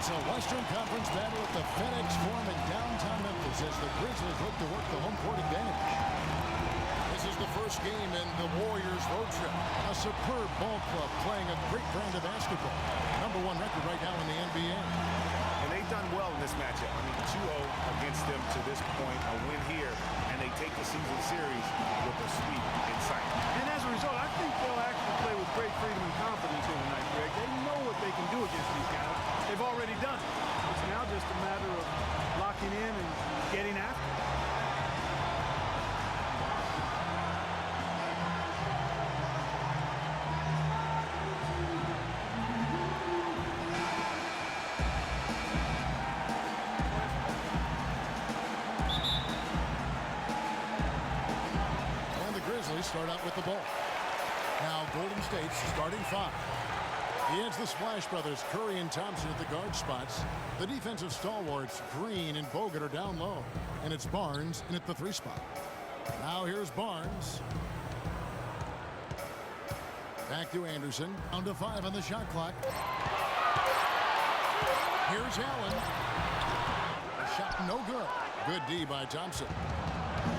It's a Western Conference battle at the FedEx Forum in downtown Memphis as the Grizzlies look to work the home court advantage. This is the first game in the Warriors road trip. A superb ball club playing a great brand of basketball. #1 record right now in the NBA. And they've done well in this matchup. I mean, 2-0 against them to this point, a win here, and they take the season series with a sweep in sight. And as a result, I think they'll actually play with great freedom and confidence here tonight, Greg. They know what they can do against these guys. They've already done it. It's now just a matter of locking in and getting after it. Start out with the ball. Now Golden State's starting 5. Against the Splash Brothers, Curry and Thompson at the guard spots. The defensive stalwarts, Green and Bogut, are down low. And it's Barnes in at the 3 spot. Now here's Barnes. Back to Anderson. Down to 5 on the shot clock. Here's Allen. A shot no good. Good D by Thompson.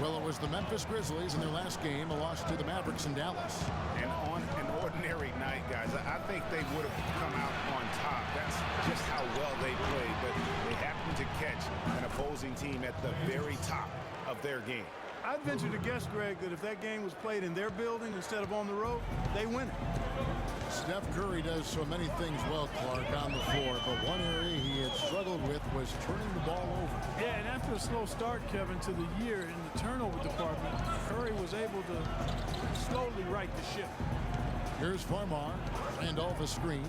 Well, it was the Memphis Grizzlies in their last game, a loss to the Mavericks in Dallas. And on an ordinary night, guys, I think they would have come out on top. That's just how well they played. But they happened to catch an opposing team at the very top of their game. I'd venture to guess, Greg, that if that game was played in their building instead of on the road, they win it. Steph Curry does so many things well, Clark, on the floor, but one area he had struggled with was turning the ball over. Yeah, and after a slow start, Kevin, to the year in the turnover department, Curry was able to slowly right the ship. Here's Farmar. Randolph a screen.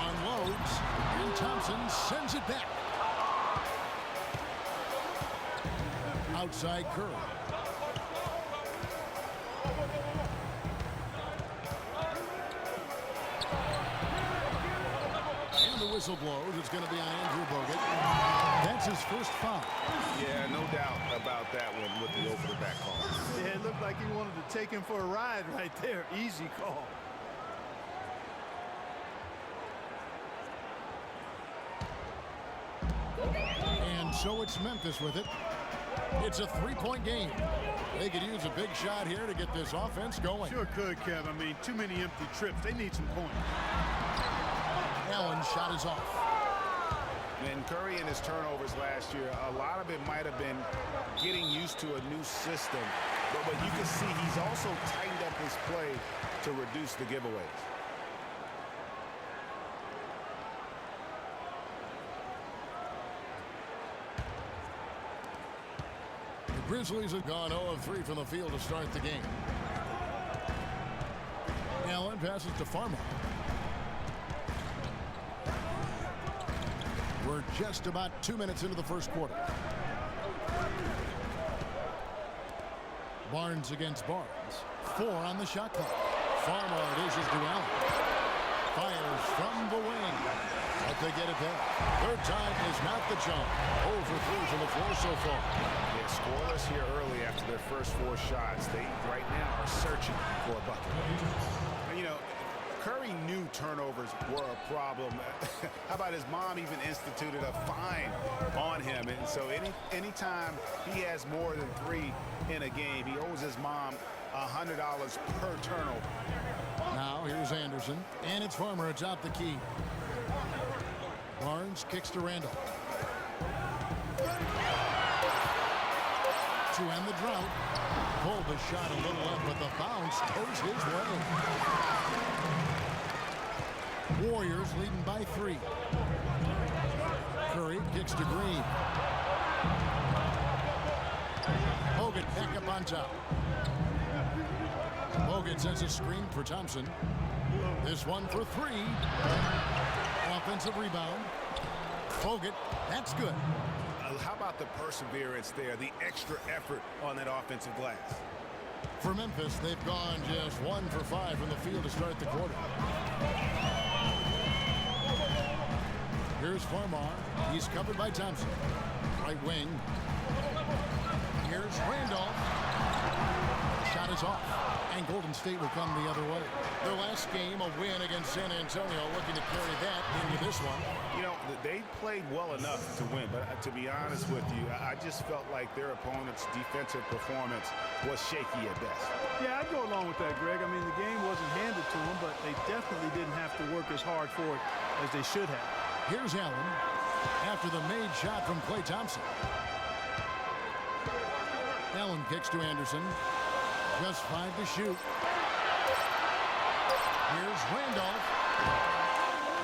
Unloads, and Thompson sends it back. Outside Curry. And the whistle blows. It's going to be on Andrew Bogut. That's his first foul. Yeah, no doubt about that one with the over-the-back call. Yeah, it looked like he wanted to take him for a ride right there. Easy call. And so it's Memphis with it. It's a 3-point game. They could use a big shot here to get this offense going. Sure could, Kev. I mean, too many empty trips. They need some points. Allen's shot is off. And Curry and his turnovers last year, a lot of it might have been getting used to a new system. But you can see he's also tightened up his play to reduce the giveaways. Grizzlies have gone 0 of 3 from the field to start the game. Allen passes to Farmer. We're just about 2 minutes into the first quarter. Barnes against Barnes. 4 on the shot clock. Farmer dishes to Allen. Fires from the wing. But they get it back. Third time is not the jump. 0 for 3 from the floor so far. Yeah, scoreless here early after their first 4 shots. They right now are searching for a bucket. And, you know, Curry knew turnovers were a problem. How about his mom even instituted a fine on him? And so anytime he has more than 3 in a game, he owes his mom $100 per turnover. Now here's Anderson. And it's Farmer atop the key. Barnes kicks to Randall. To end the drought. Pulled the shot a little up, but the bounce goes his way. Warriors leading by 3. Curry kicks to Green. Bogut back up on top. Bogut sends a screen for Thompson. This one for 3. Offensive rebound. Bogut, that's good. How about the perseverance there, the extra effort on that offensive glass? For Memphis, they've gone just 1 for 5 from the field to start the quarter. Here's Farmar. He's covered by Thompson. Right wing. Here's Randolph. shot is off, and Golden State will come the other way. Their last game, a win against San Antonio, looking to carry that into this one. You know, they played well enough to win, but to be honest with you, I just felt like their opponent's defensive performance was shaky at best. Yeah, I'd go along with that, Greg. I mean, the game wasn't handed to them, but they definitely didn't have to work as hard for it as they should have. Here's Allen after the made shot from Klay Thompson. Allen kicks to Anderson. Just 5 to shoot. Here's Randolph.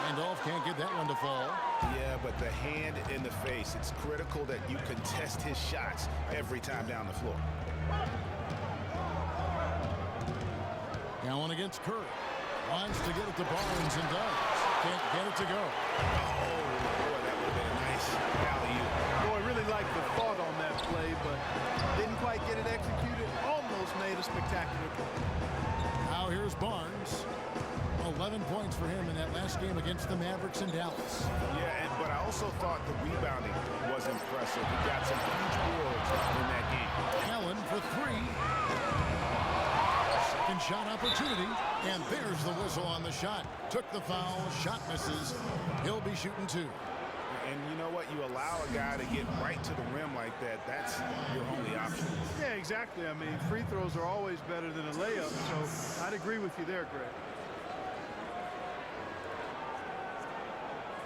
Randolph can't get that one to fall. Yeah, but the hand in the face, it's critical that you contest his shots every time down the floor. Allen against Curry. Wants to get it to Barnes and does. Can't get it to go. Oh, boy, that would have been a nice alley-oop. Boy, really liked the thought on that play, but didn't quite get it executed. Almost made a spectacular play. Now here's Barnes. 11 points for him in that last game against the Mavericks in Dallas. Yeah, but I also thought the rebounding was impressive. He got some huge boards in that game. Allen for 3. Second shot opportunity, and there's the whistle on the shot. Took the foul, shot misses. He'll be shooting 2. And you know what? You allow a guy to get right to the rim like that, that's your only option. Yeah, exactly. I mean, free throws are always better than a layup, so I'd agree with you there, Greg.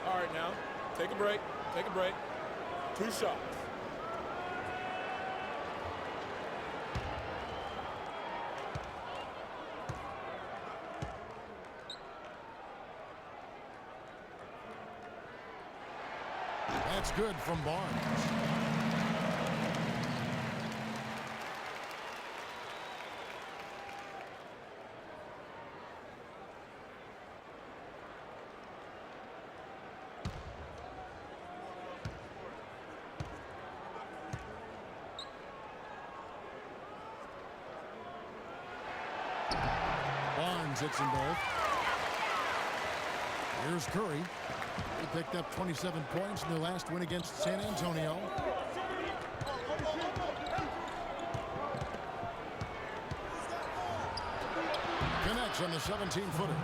All right, now, take a break. Take a break. 2 shots. That's good from Barnes. Barnes hits them both. Here's Curry. He picked up 27 points in their last win against San Antonio. Connects on the 17-footer.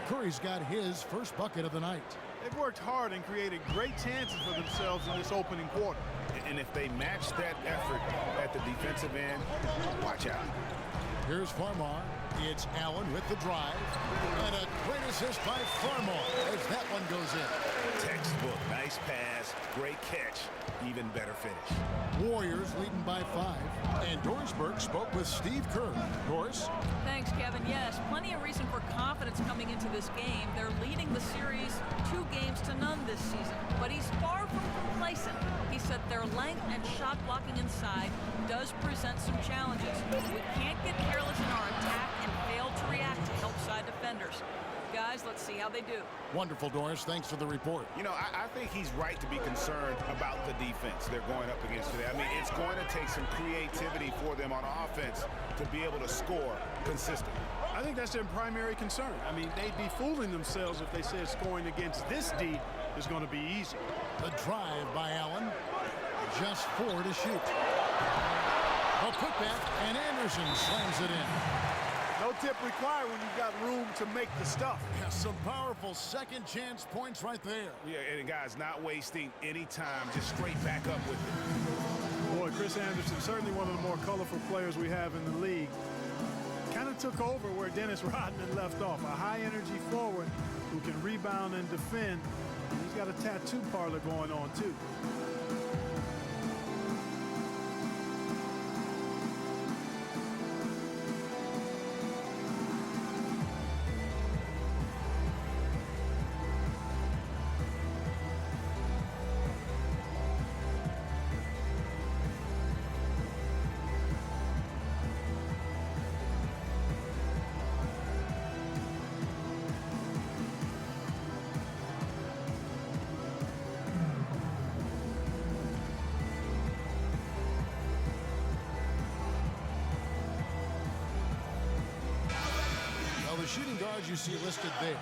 Curry's got his first bucket of the night. They've worked hard and created great chances for themselves in this opening quarter. And if they match that effort at the defensive end, watch out. Here's Farmar. It's Allen with the drive. And a great assist by Farmar as that one goes in. Textbook, nice pass, great catch, even better finish. Warriors leading by 5. And Doris Burke spoke with Steve Kerr. Doris? Thanks, Kevin. Yes, plenty of reason for confidence coming into this game. They're leading the series 2-0 this season, but he's far from complacent. He said their length and shot blocking inside does present some challenges. We can't get careless in our attack and fail to react to help side defenders. Guys, let's see how they do. Wonderful, Doris. Thanks for the report. You know, I think he's right to be concerned about the defense they're going up against today. I mean, it's going to take some creativity for them on offense to be able to score consistently. I think that's their primary concern. I mean, they'd be fooling themselves if they said scoring against this D is going to be easy. The drive by Allen. Just 4 to shoot. A putback, and Anderson slams it in. No tip required when you've got room to make the stuff. Yeah, some powerful second chance points right there. Yeah, and guys, not wasting any time, just straight back up with it. Boy, Chris Anderson, certainly one of the more colorful players we have in the league. Kind of took over where Dennis Rodman left off. A high-energy forward who can rebound and defend. And he's got a tattoo parlor going on, too. The shooting guards you see listed there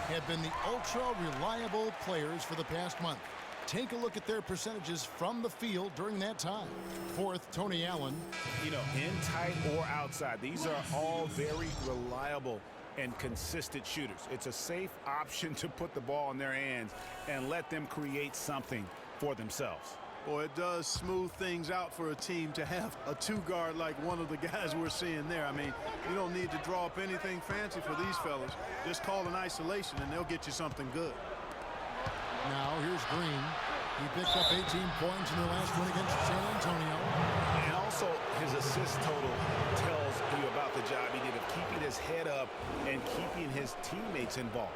have been the ultra-reliable players for the past month. Take a look at their percentages from the field during that time. Fourth, Tony Allen. You know, in tight or outside, these are all very reliable and consistent shooters. It's a safe option to put the ball in their hands and let them create something for themselves. Boy, it does smooth things out for a team to have a two-guard like one of the guys we're seeing there. I mean, you don't need to draw up anything fancy for these fellas. Just call an isolation, and they'll get you something good. Now, here's Green. He picked up 18 points in their last win against San Antonio. And also, his assist total tells you about the job he did of keeping his head up and keeping his teammates involved.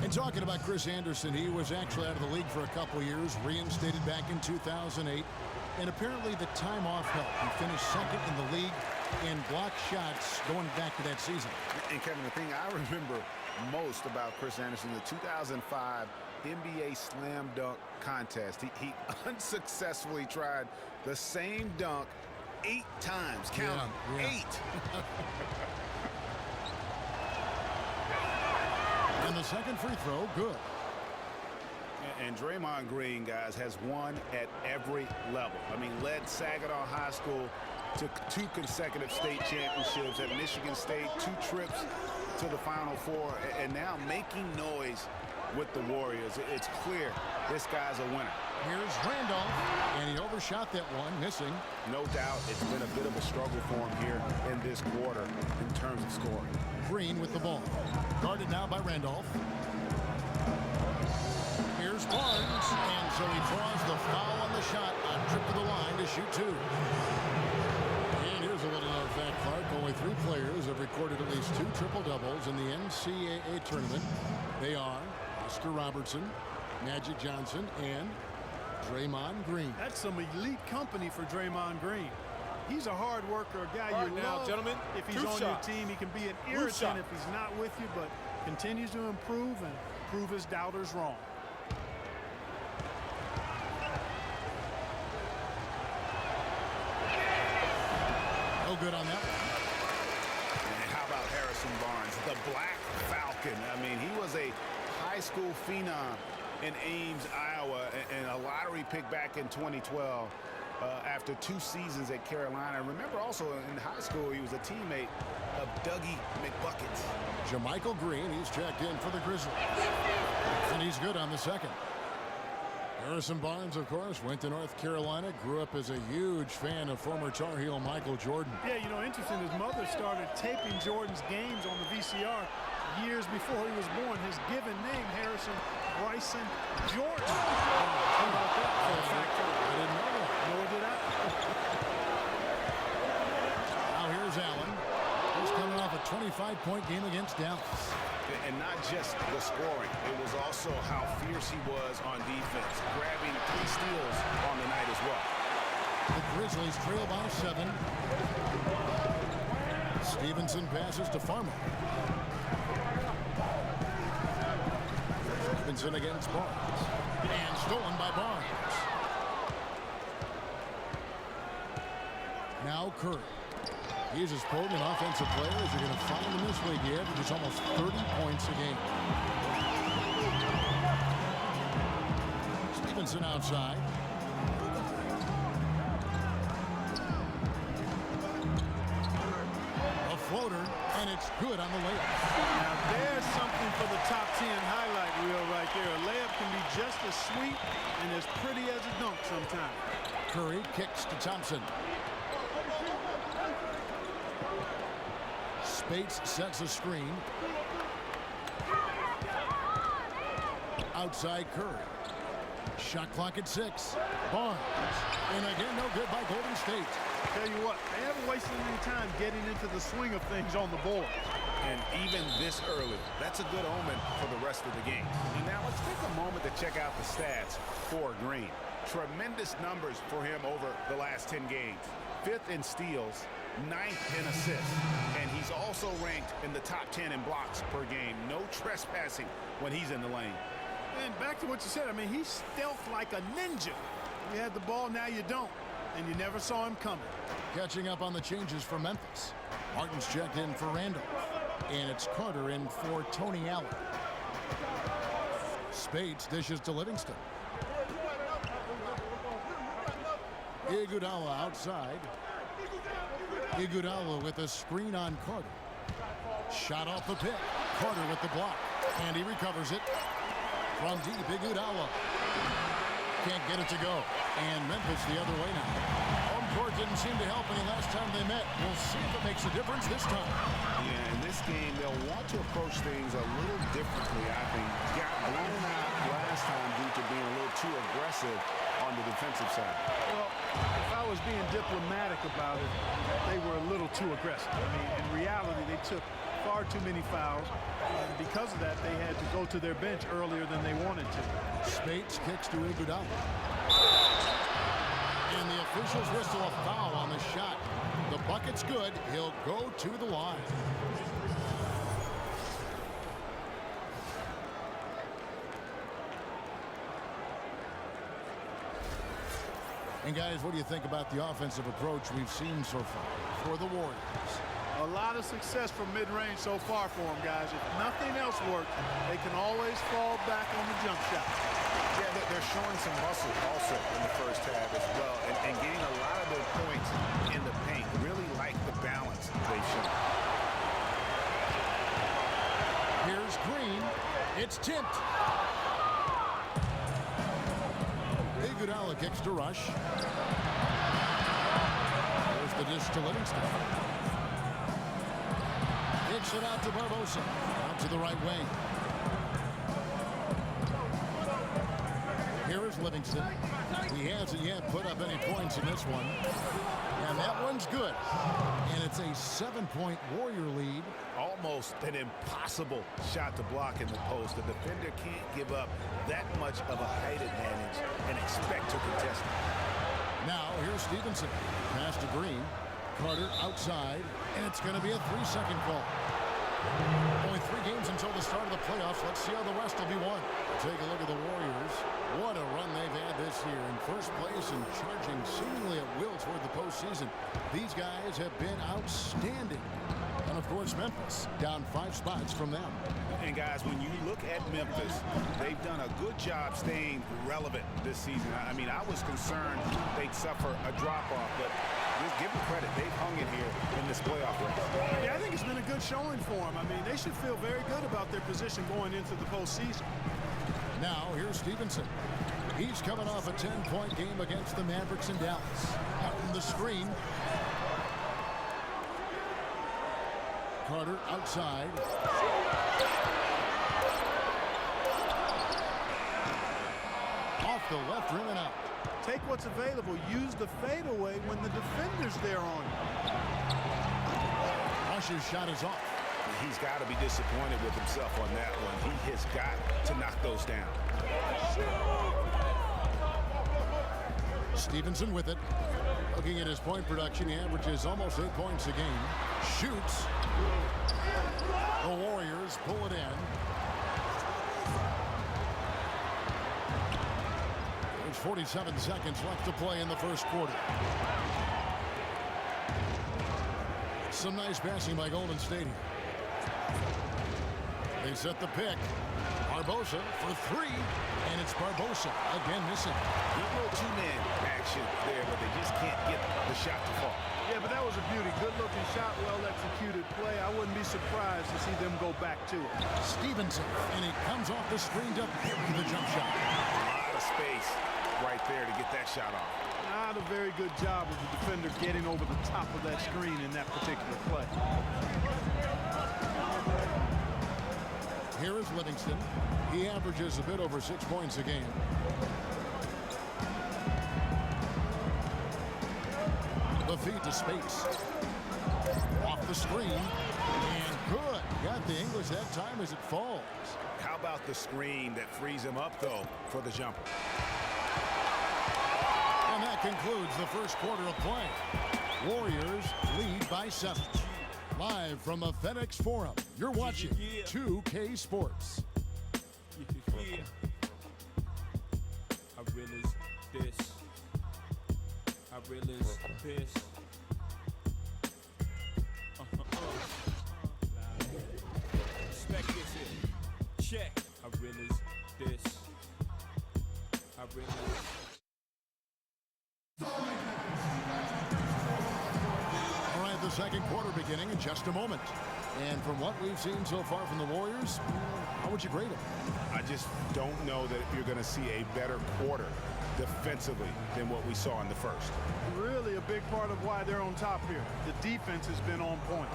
And talking about Chris Anderson, he was actually out of the league for a couple years, reinstated back in 2008, and apparently the time off helped. He finished second in the league in block shots going back to that season. And Kevin, the thing I remember most about Chris Anderson, the 2005 NBA Slam Dunk Contest. He unsuccessfully tried the same dunk 8 times. Count them, 8. And the second free throw, good. And Draymond Green, guys, has won at every level. I mean, led Saginaw High School to 2 consecutive state championships at Michigan State, 2 trips to the Final Four, and now making noise with the Warriors. It's clear this guy's a winner. Here's Randolph, and he overshot that one, missing. No doubt it's been a bit of a struggle for him here in this quarter in terms of scoring. Green with the ball. Guarded now by Randolph. Here's Barnes, and so he draws the foul on the shot, a trip to the line to shoot 2. And here's a little known fact, Clark. Only 3 players have recorded at least 2 triple-doubles in the NCAA tournament. They are Oscar Robertson, Magic Johnson, and Draymond Green. That's some elite company for Draymond Green. He's a hard worker, a guy you now, love. Gentlemen, if he's on your team, he can be an irritant if he's not with you, but continues to improve and prove his doubters wrong. No good on that one. And how about Harrison Barnes, the Black Falcon? I mean, he was a high school phenom in Ames, Iowa, and a lottery pick back in 2012 after 2 seasons at Carolina. Remember also in high school, he was a teammate of Dougie McBuckets. Jermichael Green, he's checked in for the Grizzlies. And he's good on the second. Harrison Barnes, of course, went to North Carolina, grew up as a huge fan of former Tar Heel Michael Jordan. Yeah, you know, interesting, his mother started taping Jordan's games on the VCR years before he was born. His given name, Harrison Bryson Jordan. How about that for a factor? I didn't know that. Nor did I. Now here's Allen. He's coming off a 25-point game against Dallas. And not just the scoring, it was also how fierce he was on defense, grabbing 3 steals on the night as well. The Grizzlies trail by 7. Stevenson passes to Farmer. Stevenson against Barnes. And stolen by Barnes. Now Curry. He's as potent an offensive player as you're going to find in this league. He averages almost 30 points a game. Stevenson outside. A floater, and it's good on the layup. Now there's something for the top 10 highlight reel right there. A layup can be just as sweet and as pretty as a dunk sometimes. Curry kicks to Thompson. Spates sets a screen. Outside Curry. Shot clock at 6. Barnes. And again, no good by Golden State. Tell you what, they haven't wasted any time getting into the swing of things on the board. And even this early, that's a good omen for the rest of the game. And now let's take a moment to check out the stats for Green. Tremendous numbers for him over the last 10 games. 5th in steals, 9th in assists, and he's also ranked in the top 10 in blocks per game. No trespassing when he's in the lane. And back to what you said, I mean, he's stealth like a ninja. You had the ball, now you don't, and you never saw him coming. Catching up on the changes for Memphis. Martin's checked in for Randall. And it's Carter in for Tony Allen. Spades dishes to Livingston. Iguodala outside. Iguodala with a screen on Carter. Shot off the pick. Carter with the block. And he recovers it. From deep, Iguodala. Can't get it to go. And Memphis the other way now. Home court didn't seem to help any last time they met. We'll see if it makes a difference this time. Yeah, in this game, they'll want to approach things a little differently, I think. Got blown out last time due to being a little too aggressive on the defensive side. Well, if I was being diplomatic about it, they were a little too aggressive. I mean, in reality, they took far too many fouls, and because of that, they had to go to their bench earlier than they wanted to. Spades kicks to Iguodala. And the officials whistle a foul on the shot. The bucket's good. He'll go to the line. And guys, what do you think about the offensive approach we've seen so far for the Warriors? A lot of success from mid-range so far for them, guys. If nothing else works, they can always fall back on the jump shot. Yeah, they're showing some muscle also in the first half as well, and getting a lot of their points in the paint. Really like the balance they've shown. Here's Green. It's tipped. Iguodala kicks to Rush. There's the dish to Livingston. Kicks it out to Barbosa. Out to the right wing. Here is Livingston. He hasn't yet put up any points in this one. And that one's good. And it's a 7-point Warrior lead. Almost an impossible shot to block in the post. The defender can't give up that much of a height advantage and expect to contest it. Now here's Stevenson. Pass to Green. Carter outside. And it's going to be a 3-second call. Only 3 games until the start of the playoffs. Let's see how the rest will be won. Take a look at the Warriors. What a run they've had this year. In first place and charging seemingly at will toward the postseason. These guys have been outstanding. And of course, Memphis down 5 spots from them. And guys, when you look at Memphis, they've done a good job staying relevant this season. I mean, I was concerned they'd suffer a drop-off, but just give them credit. They've hung in here in this playoff race. Yeah, I think it's been a good showing for them. I mean, they should feel very good about their position going into the postseason. Now, here's Stevenson. He's coming off a 10-point game against the Mavericks in Dallas. Out in the screen. Carter outside. Off the left rim and out. Take what's available. Use the fadeaway when the defender's there on you. Rush's shot is off. He's got to be disappointed with himself on that one. He has got to knock those down. Stevenson with it. Looking at his point production, he averages almost 8 points a game. Shoots. The Warriors pull it in. There's 47 seconds left to play in the first quarter. Some nice passing by Golden State here. They set the pick. Barbosa for 3, and it's Barbosa again missing. Good little two-man action there, but they just can't get the shot to fall. Yeah, but that was a beauty. Good-looking shot, well-executed play. I wouldn't be surprised to see them go back to it. Stevenson, and he comes off the screen to the jump shot. A lot of space right there to get that shot off. Not a very good job of the defender getting over the top of that screen in that particular play. Here is Livingston. He averages a bit over 6 points a game. The feed to Space. Off the screen. And good. Got the English that time as it falls. How about the screen that frees him up, though, for the jumper? And that concludes the first quarter of play. Warriors lead by 7. Live from the FedEx Forum, you're watching 2K Sports. Yeah. I realize this. I realize this. the second quarter beginning in just a moment. And from what we've seen so far from the Warriors, how would you grade them? I just don't know that you're going to see a better quarter defensively than what we saw in the first. Really a big part of why they're on top here. The defense has been on point.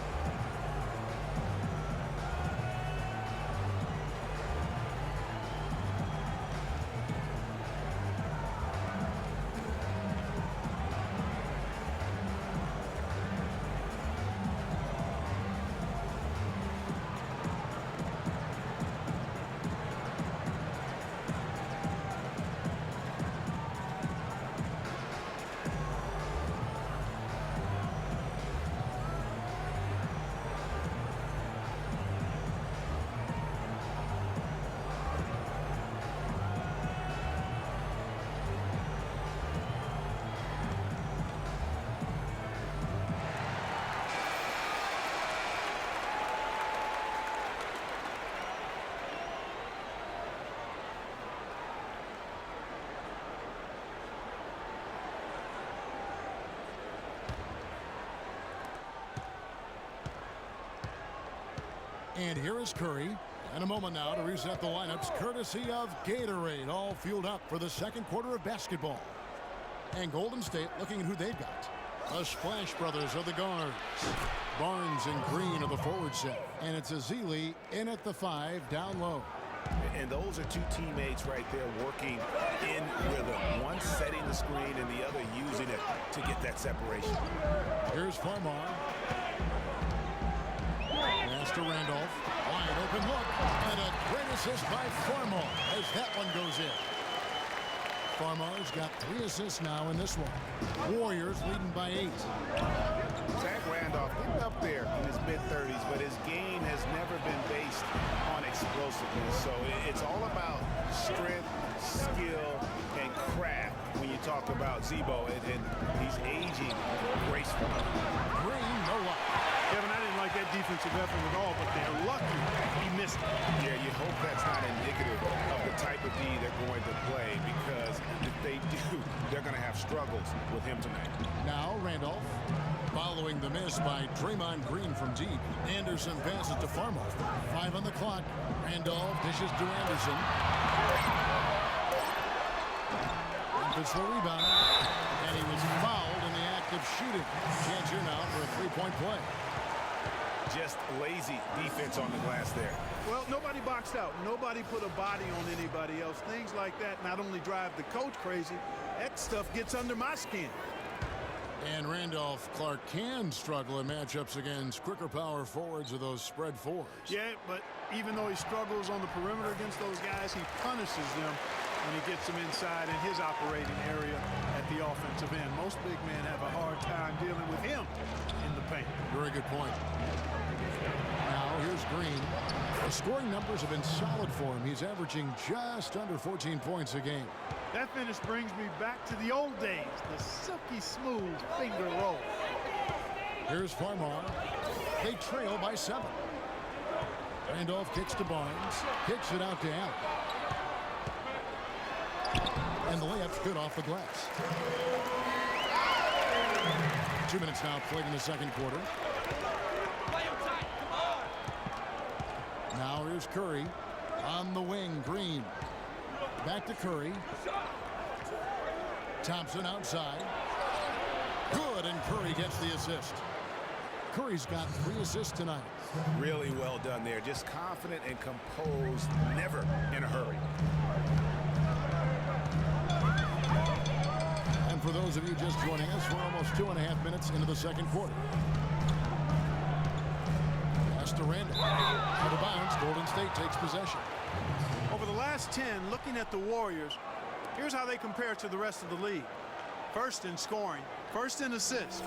And here is Curry. And a moment now to reset the lineups courtesy of Gatorade, all fueled up for the second quarter of basketball. And Golden State looking at who they've got. The Splash Brothers are the guards. Barnes and Green are the forward set. And it's Azili in at the 5 down low. And those are two teammates right there working in rhythm. One setting the screen and the other using it to get that separation. Here's Farmar. Pass to Randolph. Wide open look. And a great assist by Farmar as that one goes in. Farmar's got 3 assists now in this one. Warriors leading by 8. Zach Randolph getting up there in his mid-30s, but his game has never been based on explosiveness. So it's all about strength, skill, and craft when you talk about Zebo, and he's aging gracefully. Green, no luck. Kevin, I didn't like that defensive effort at all, but they're lucky he missed it. Yeah, you hope that's not indicative of the type of D they're going to play, because if they do, they're going to have struggles with him tonight. Now Randolph. Following the miss by Draymond Green from deep. Anderson passes to Farmar. 5 on the clock. Randolph dishes to Anderson. Memphis the rebound. And he was fouled in the act of shooting. Chance here now for a three-point play. Just lazy defense on the glass there. Well, nobody boxed out. Nobody put a body on anybody else. Things like that not only drive the coach crazy, that stuff gets under my skin. And Randolph Clark can struggle in matchups against quicker power forwards or those spread fours. Yeah, but even though he struggles on the perimeter against those guys, he punishes them when he gets them inside in his operating area at the offensive end. Most big men have a hard time dealing with him in the paint. Very good point. Now here's Green. The scoring numbers have been solid for him. He's averaging just under 14 points a game. That finish brings me back to the old days, the silky smooth finger roll. Here's Farmar. They trail by 7. Randolph kicks to Barnes. Kicks it out to Allen. And the layup's good off the glass. 2 minutes now played in the second quarter. Now here's Curry. On the wing, Green. Back to Curry. Thompson outside. Good, and Curry gets the assist. Curry's got 3 assists tonight. Really well done there. Just confident and composed, never in a hurry. And for those of you just joining us, we're almost 2.5 minutes into the second quarter. Pass to Randall. Out of bounds, Golden State takes possession. Over the last 10, looking at the Warriors, here's how they compare to the rest of the league. First in scoring, first in assists,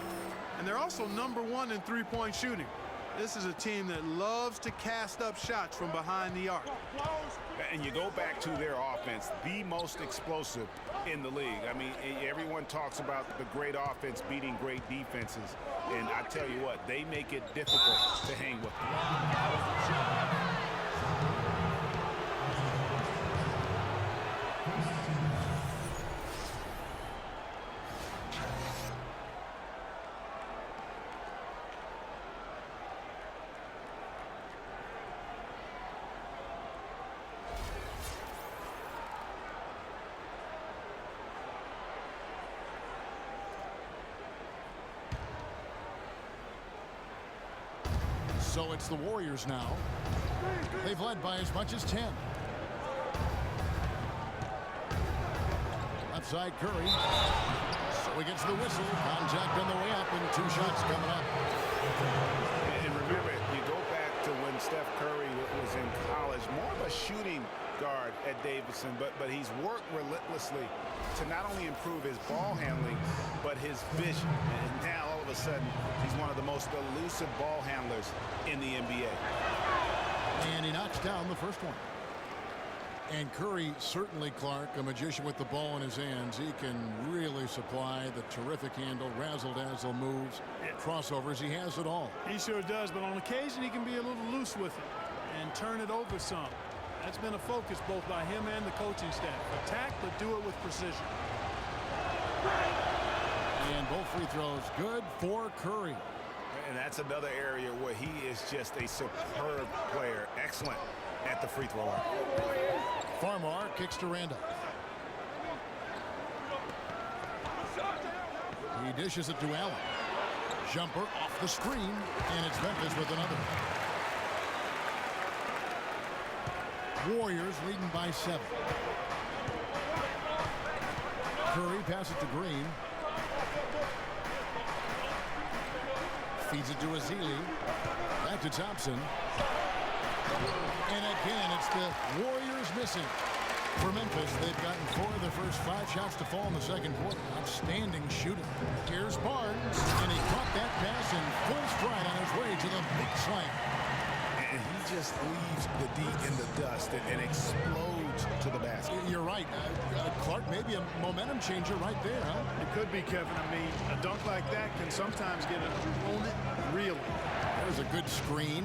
and they're also #1 in three-point shooting. This is a team that loves to cast up shots from behind the arc. And you go back to their offense, the most explosive in the league. I mean, everyone talks about the great offense beating great defenses, and I tell you what, they make it difficult to hang with them. So it's the Warriors now. They've led by as much as 10. Left side Curry. So he gets the whistle. Contact on the way up and 2 shots coming up. And remember, you go back to when Steph Curry was in college, more of a shooting guard at Davidson, but he's worked relentlessly to not only improve his ball handling, but his vision. And now all of a sudden, he's one of the most elusive ball handlers in the NBA. And he knocks down the first one. And Curry, certainly, Clark, a magician with the ball in his hands. He can really supply the terrific handle, razzle-dazzle moves, crossovers. He has it all. He sure does, but on occasion he can be a little loose with it and turn it over some. That's been a focus both by him and the coaching staff. Attack, but do it with precision. And both free throws good for Curry. And that's another area where he is just a superb player. Excellent at the free throw line. Farmar kicks to Randall. He dishes it to Allen. Jumper off the screen, and it's Memphis with another. Warriors leading by 7. Curry passes it to Green. Feeds it to Azili. Back to Thompson. And again, it's the Warriors missing. For Memphis, they've gotten 4 of their first 5 shots to fall in the second quarter. Outstanding shooting. Here's Barnes, and he caught that pass in full stride on his way to the big slam. And he just leaves the D in the dust and explodes to the basket. You're right. Clark, maybe a momentum changer right there, huh? It could be, Kevin. I mean, a dunk like that can sometimes get an opponent reeling. There's a good screen.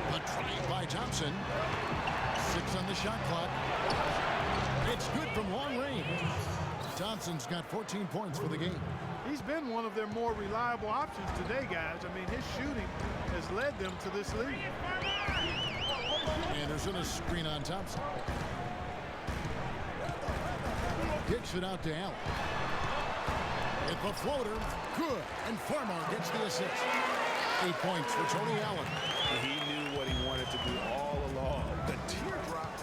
A try by Thompson. 6 on the shot clock. It's good from long range. Thompson's got 14 points for the game. He's been one of their more reliable options today, guys. I mean, his shooting has led them to this lead. Anderson a screen on Thompson. Kicks it out to Allen. It's the floater. Good. And Farmar gets the assist. 8 points for Tony Allen. He knew what he wanted to do all along. The teardrop.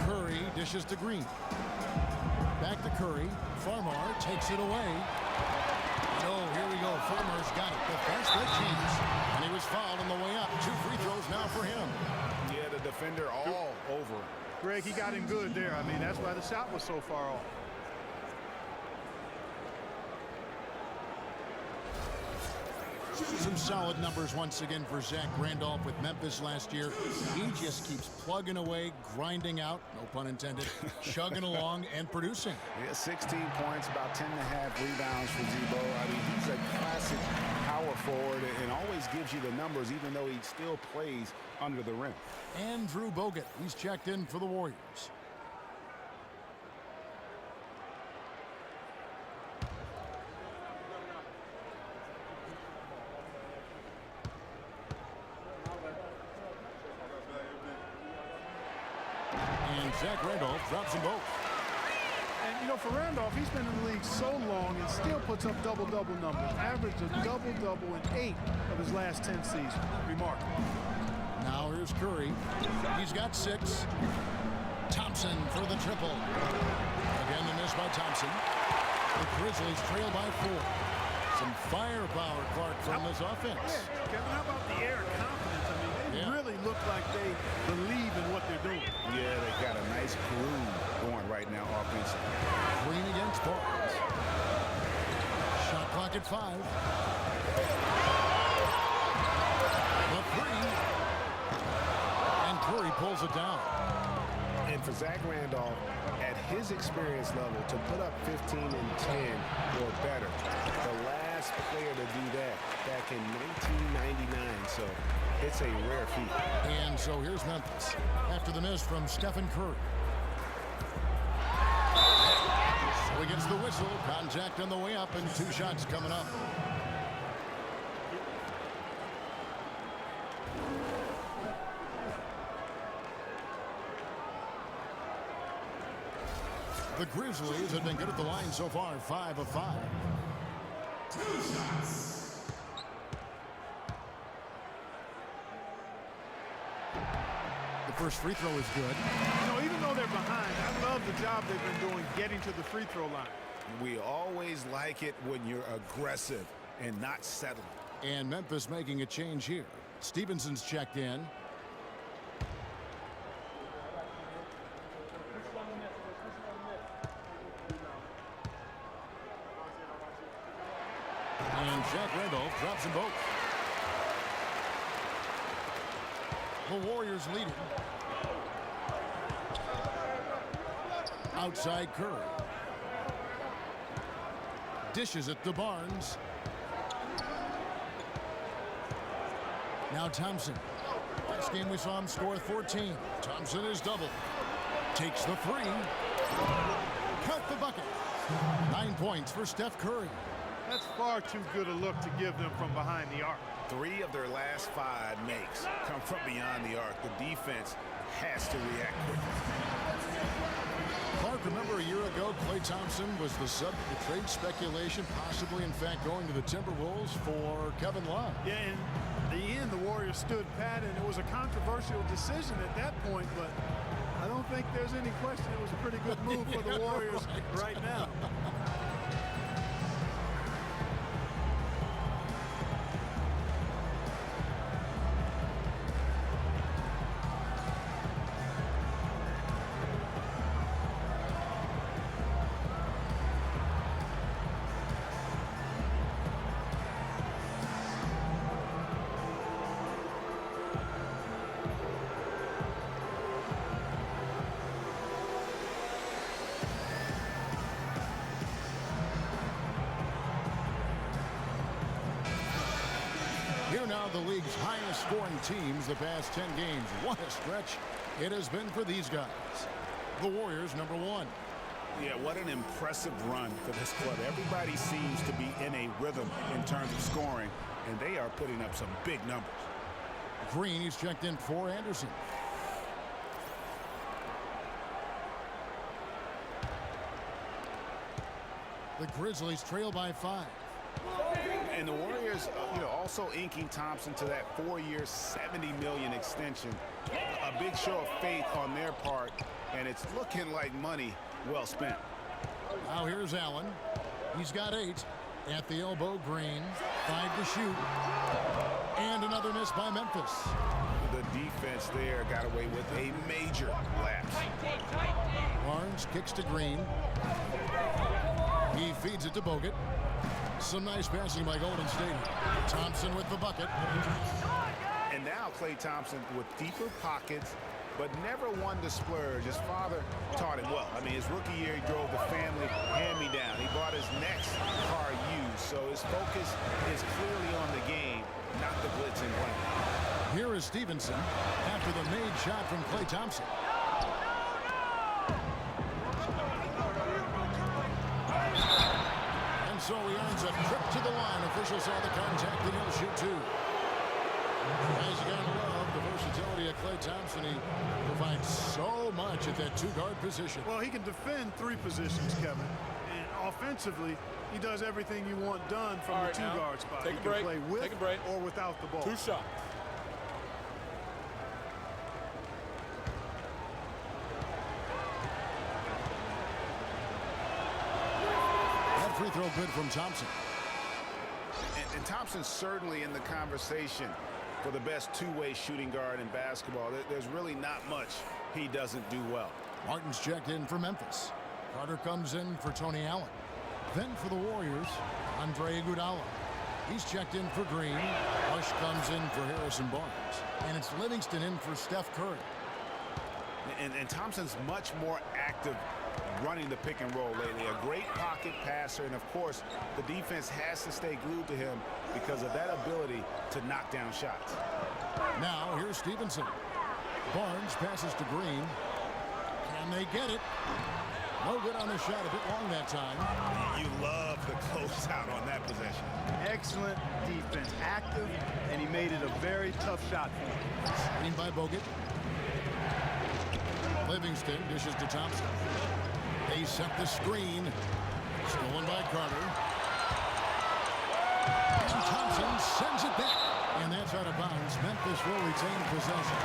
Curry dishes to Green. Back to Curry. Farmar takes it away. Oh, here we go. Farmar's got it. The fast break chance. And he was fouled on the way up. 2 free throws now for him. Yeah, the defender all over. Greg, he got him good there. I mean, that's why the shot was so far off. Some solid numbers once again for Zach Randolph with Memphis last year. He just keeps plugging away, grinding out, no pun intended, chugging along and producing. Yeah, 16 points, about 10.5 rebounds for Zebo. I mean, he's a classic power forward and always gives you the numbers, even though he still plays under the rim. Andrew Bogut, he's checked in for the Warriors. Zach Randolph drops them both. And, you know, for Randolph, he's been in the league so long and still puts up double-double numbers. Averaged a double-double in 8 of his last 10 seasons. Remarkable. Now here's Curry. He's got 6. Thompson for the triple. Again, the miss by Thompson. The Grizzlies trail by 4. Some firepower, Clark, from this offense. Yeah, Kevin, how about the air of confidence? I mean, they really look like they believe in what they're doing. Yeah, they got a nice groove going right now offensively. Green against Barnes. Shot clock at 5. The 3. And Curry pulls it down. And for Zach Randolph, at his experience level, to put up 15 and 10 or better, the last player to do that back in 1999. So it's a rare feat. And so here's Memphis after the miss from Stephen Curry. So he gets the whistle. Contact on the way up and 2 shots coming up. The Grizzlies have been good at the line so far, 5 of 5. first free throw is good. You know, even though they're behind, I love the job they've been doing getting to the free throw line. We always like it when you're aggressive and not settling. And Memphis making a change here. Stevenson's checked in. And Jack Randolph drops them both. The Warriors leading. Outside Curry. Dishes it to Barnes. Now Thompson. Last game we saw him score 14. Thompson is double. Takes the three. Cut the bucket. 9 points for Steph Curry. That's far too good a look to give them from behind the arc. 3 of their last 5 makes come from beyond the arc. The defense has to react quickly. Clark, remember a year ago, Klay Thompson was the subject of trade speculation, possibly, in fact, going to the Timberwolves for Kevin Love. Yeah, in the end, the Warriors stood pat, and it was a controversial decision at that point, but I don't think there's any question it was a pretty good move for the Warriors right now. Here now, the league's highest scoring teams the past 10 games. What a stretch it has been for these guys. The Warriors, number 1. Yeah, what an impressive run for this club. Everybody seems to be in a rhythm in terms of scoring, and they are putting up some big numbers. Green, he's checked in for Anderson. The Grizzlies trail by 5. And the Warriors, also inking Thompson to that 4-year, $70 million extension. A big show of faith on their part, and it's looking like money well spent. Now here's Allen. He's got 8 at the elbow. Green, 5 to shoot, and another miss by Memphis. The defense there got away with a major lapse. Barnes kicks to Green. He feeds it to Bogut. Some nice passing by Golden State. Thompson with the bucket. And now Klay Thompson with deeper pockets, but never one to splurge. His father taught him well. I mean, his rookie year, he drove the family hand-me-down. He bought his next car used, so his focus is clearly on the game, not the blitzing play. Here is Stevenson after the made shot from Klay Thompson. And so he earns a trip to the line. Officials saw the contact, and he'll shoot 2. Guys, you gotta love the versatility of Klay Thompson. He provides so much at that 2-guard position. Well, he can defend 3 positions, Kevin. And offensively, he does everything you want done from the 2-guard spot. Take He a can break. play with Take a break. or without the ball. 2 shots. That free throw good from Thompson. And Thompson's certainly in the conversation for the best 2-way shooting guard in basketball. There's really not much he doesn't do well. Martin's checked in for Memphis. Carter comes in for Tony Allen. Then for the Warriors, Andre Iguodala. He's checked in for Green. Rush comes in for Harrison Barnes. And it's Livingston in for Steph Curry. And Thompson's much more active running the pick and roll lately. A great pocket passer, and of course, the defense has to stay glued to him because of that ability to knock down shots. Now here's Stevenson. Barnes passes to Green. Can they get it? No good on the shot, a bit long that time. You love the closeout on that possession. Excellent defense, active, and he made it a very tough shot for him. Screen by Bogut. Livingston dishes to Thompson. They set the screen. Stolen by Carter. And Thompson sends it back. And that's out of bounds. Memphis will retain possession.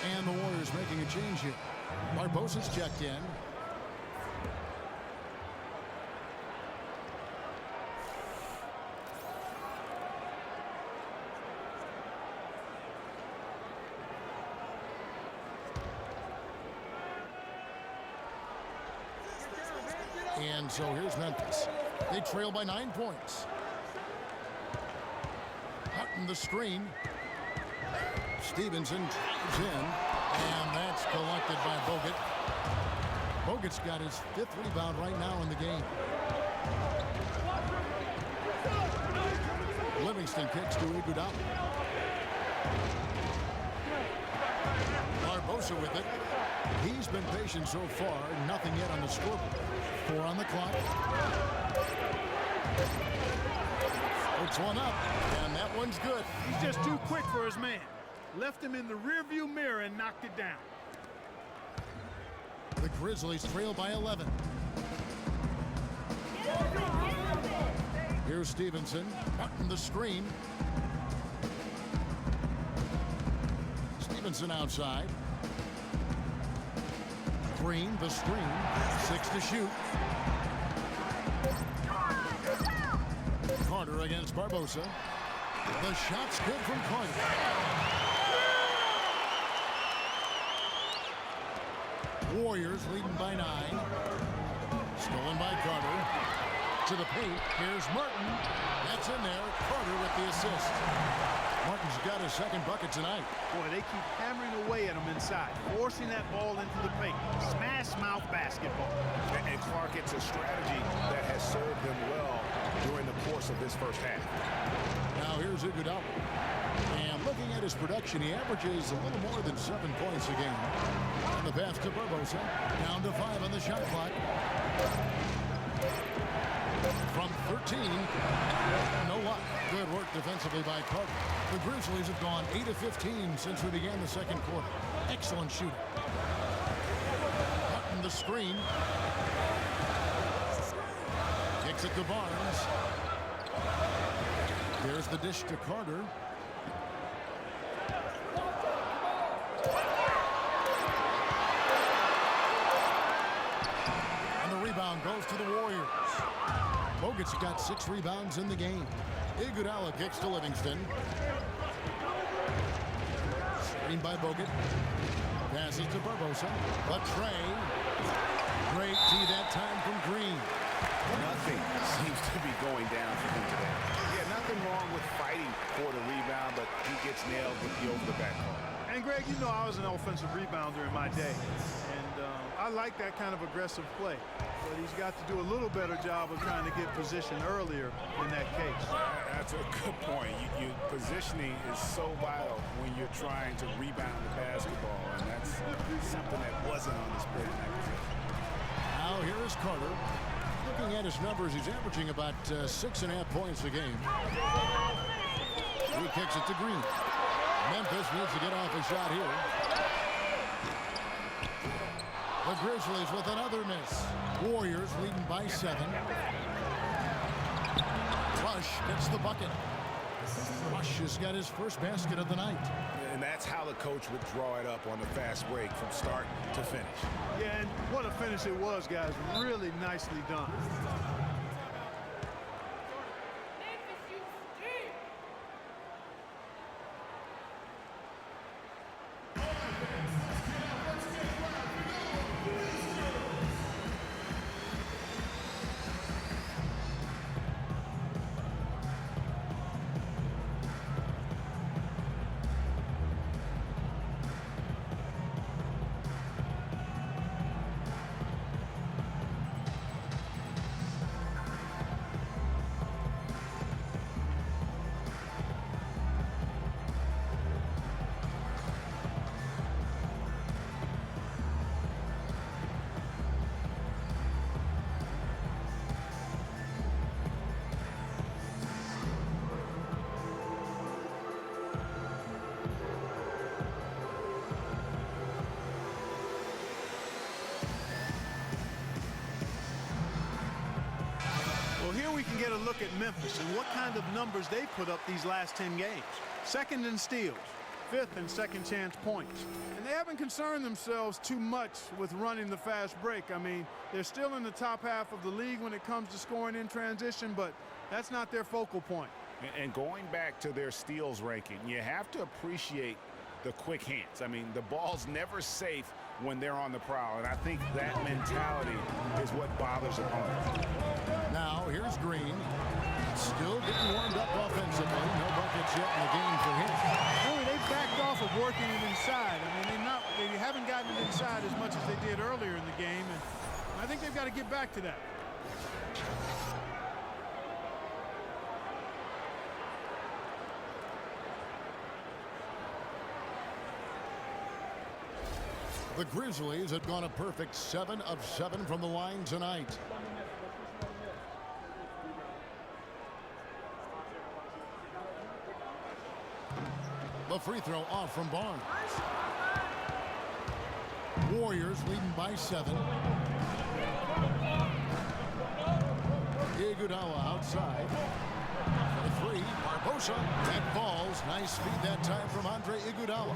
And the Warriors making a change here. Barbosa's checked in. And so here's Memphis. They trail by 9 points. Hutton the screen. Stevenson drives in, and that's collected by Bogut. Bogut's got his 5th rebound right now in the game. Livingston kicks to Iguodala. Barbosa with it. He's been patient so far. Nothing yet on the scoreboard. 4 on the clock. Puts one up, and that one's good. He's just too quick for his man. Left him in the rearview mirror and knocked it down. The Grizzlies trail by 11. Here's Stevenson. Hutton the screen. Stevenson outside. Green the screen. 6 to shoot. Carter against Barbosa. The shot's good from Carter. Warriors leading by 9. Stolen by Carter. To the paint. Here's Martin. That's in there. Carter with the assist. Martin's got his 2nd bucket tonight. Boy, they keep hammering away at him inside, forcing that ball into the paint. Smash mouth basketball. And Clark, it's a strategy that has served them well during the course of this first half. Now here's Iguodala. And looking at his production, he averages a little more than 7 points a game. And the pass to Barbosa. Down to 5 on the shot clock. From 13, no luck. Good work defensively by Carter. The Grizzlies have gone 8 of 15 since we began the 2nd quarter. Excellent shooting. Hutton the screen. Kicks it to Barnes. There's the dish to Carter. And the rebound goes to the Warriors. Bogut's got 6 rebounds in the game. Iguodala kicks to Livingston. Screen by Bogut. Passes to Barbosa. But Trey. Great D that time from Green. Nothing seems to be going down for him today. Yeah, nothing wrong with fighting for the rebound, but he gets nailed with the over-the-back call. And Greg, you know I was an offensive rebounder in my day, and I like that kind of aggressive play. But he's got to do a little better job of trying to get position earlier in that case. That's a good point. Positioning is so vital when you're trying to rebound the basketball, and that's something that wasn't on display tonight. Now here is Carter. Looking at his numbers, he's averaging about 6.5 points a game. He kicks it to Green. Memphis needs to get off a shot here. The Grizzlies with another miss. Warriors leading by 7. Rush gets the bucket. Rush has got his first basket of the night. And that's how the coach would draw it up on the fast break from start to finish. Yeah, and what a finish it was, guys. Really nicely done. Here we can get a look at Memphis and what kind of numbers they put up these last 10 games. 2nd in steals, fifth and second chance points. And they haven't concerned themselves too much with running the fast break. I mean, they're still in the top half of the league when it comes to scoring in transition, but that's not their focal point. And going back to their steals ranking, you have to appreciate the quick hands. I mean, the ball's never safe when they're on the prowl, and I think that mentality is what bothers opponents. Now here's Green, still getting warmed up offensively. No buckets yet in the game for him. Really, they've backed off of working it inside. I mean, they haven't gotten it inside as much as they did earlier in the game, and I think they've got to get back to that. The Grizzlies have gone a perfect 7 of 7 from the line tonight. The free throw off from Barnes. Warriors leading by 7. Iguodala outside. For the 3, Barbosa. That falls. Nice feed that time from Andre Iguodala.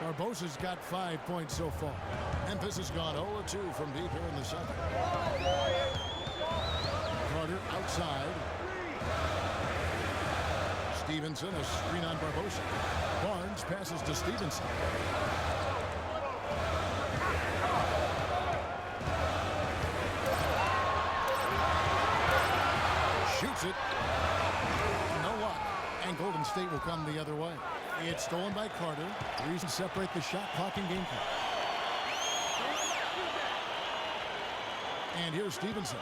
Barbosa's got 5 points so far. Memphis has gone 0-2 from deep here in the second. Carter outside. Stevenson, a screen on Barbosa. Barnes passes to Stevenson. Shoots it. No luck. And Golden State will come the other way. It's stolen by Carter. Reason to separate the shot clock and game clock. And here's Stevenson.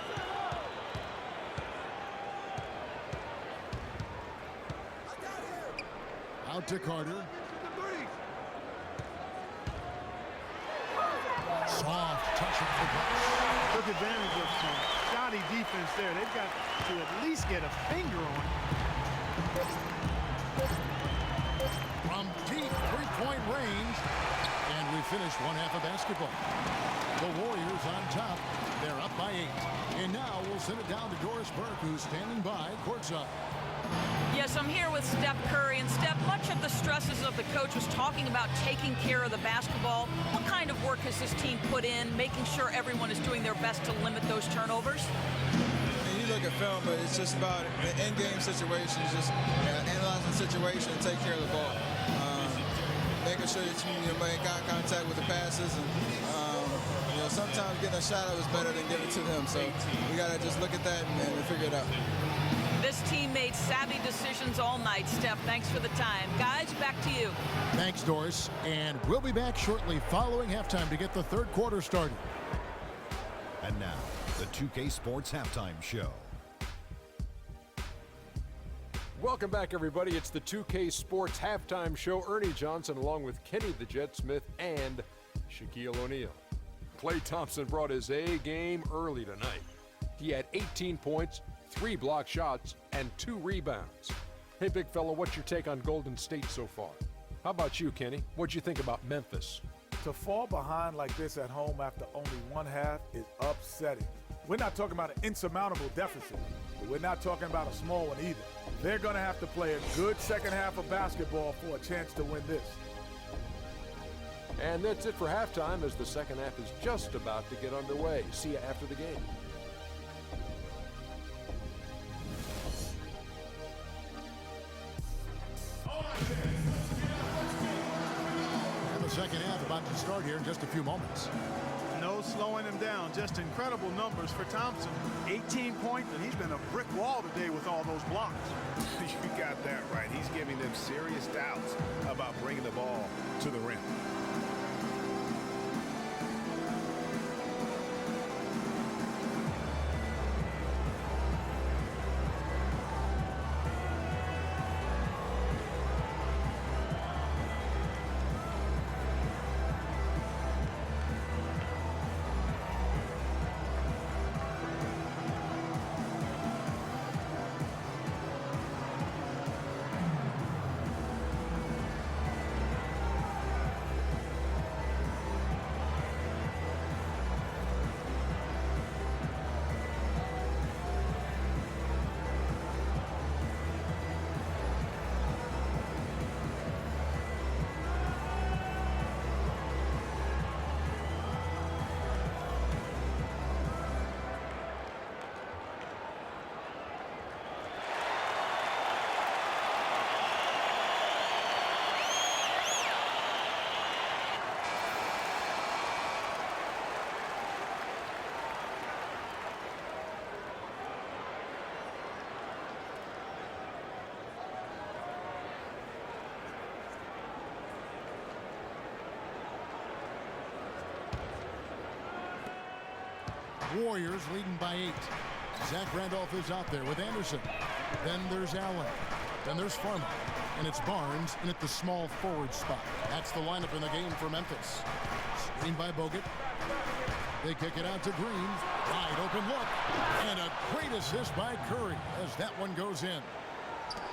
Out to Carter. Soft touch of the glass. Took advantage of some shoddy defense there. They've got to at least get a finger on it. From deep three-point range. And we finished one half of basketball. The Warriors on top. They're up by 8. And now we'll send it down to Doris Burke, who's standing by courtside. Yes, I'm here with Steph Curry. And Steph, much of the stresses of the coach was talking about taking care of the basketball. What kind of work has this team put in, making sure everyone is doing their best to limit those turnovers? You look at film, but it's just about in-game situations, just analyzing the situation and take care of the ball. Making sure that you make eye contact with the passes, and sometimes getting a shot up is better than giving it to them. So we got to just look at that and figure it out. This team made savvy decisions all night. Steph, thanks for the time. Guys, back to you. Thanks, Doris. And we'll be back shortly following halftime to get the third quarter started. And now, the 2K Sports Halftime Show. Welcome back, everybody. It's the 2K Sports Halftime Show. Ernie Johnson along with Kenny the Jet Smith and Shaquille O'Neal. Klay Thompson brought his A game early tonight. He had 18 points, 3 block shots, and 2 rebounds. Hey, big fella, what's your take on Golden State so far? How about you, Kenny? What'd you think about Memphis? To fall behind like this at home after only one half is upsetting. We're not talking about an insurmountable deficit, but we're not talking about a small one either. They're going to have to play a good second half of basketball for a chance to win this. And that's it for halftime, as the second half is just about to get underway. See you after the game. And the second half about to start here in just a few moments. No slowing him down. Just incredible numbers for Thompson. 18 points, and he's been a brick wall today with all those blocks. You got that right. He's giving them serious doubts about bringing the ball to the rim. Warriors leading by 8. Zach Randolph is out there with Anderson. Then there's Allen. Then there's Farmer. And it's Barnes in at the small forward spot. That's the lineup in the game for Memphis. Screen by Bogut. They kick it out to Green. Wide open look. And a great assist by Curry as that one goes in.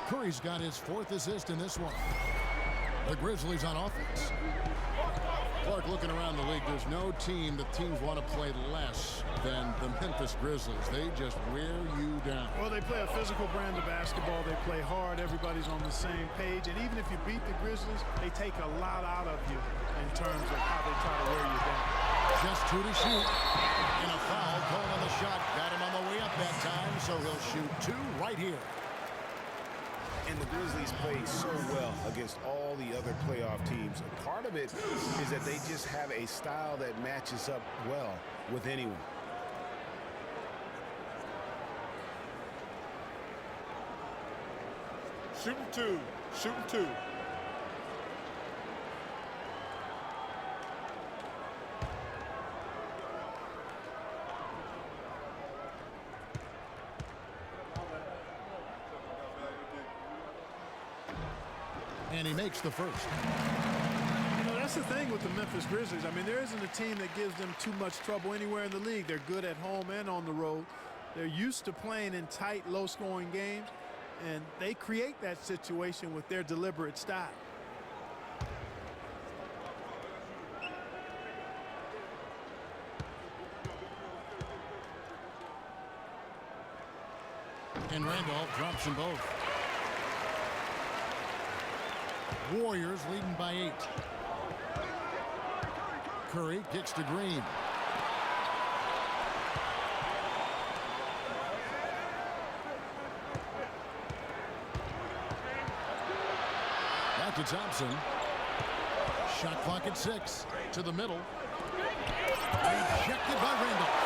Curry's got his 4th assist in this one. The Grizzlies on offense. Clark, looking around the league, there's no team that teams want to play less than the Memphis Grizzlies. They just wear you down. Well, they play a physical brand of basketball. They play hard. Everybody's on the same page. And even if you beat the Grizzlies, they take a lot out of you in terms of how they try to wear you down. Just 2 to shoot. And a foul called on the shot. Got him on the way up that time, so he'll shoot 2 right here. And the Grizzlies play so well against all the other playoff teams. Part of it is that they just have a style that matches up well with anyone. Shooting 2. Shooting 2. And he makes the first. You know, that's the thing with the Memphis Grizzlies. I mean, there isn't a team that gives them too much trouble anywhere in the league. They're good at home and on the road. They're used to playing in tight, low-scoring games, and they create that situation with their deliberate style. And Randolph drops them both. Warriors leading by 8. Curry kicks to Green. Back to Thompson. Shot clock at 6. To the middle. Rejected by Randolph.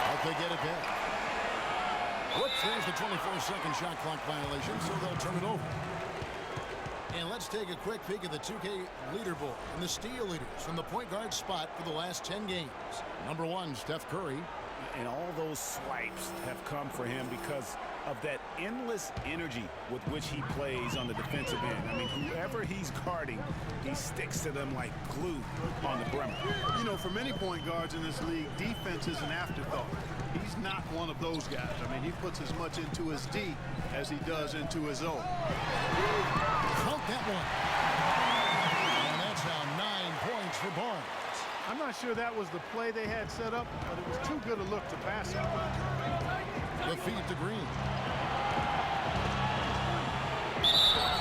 Hope they get it back. Whoops, there's the 24-second shot clock violation, so they'll turn it over. And let's take a quick peek at the 2K leaderboard and the steal leaders from the point guard spot for the last 10 games. Number 1, Steph Curry. And all those swipes have come for him because of that endless energy with which he plays on the defensive end. I mean, whoever he's guarding, he sticks to them like glue on the perimeter. You know, for many point guards in this league, defense is an afterthought. He's not one of those guys. I mean, he puts as much into his D as he does into his O. Count that one. And that's now 9 points for Barnes. I'm not sure that was the play they had set up, but it was too good a look to pass it. The feed to Green.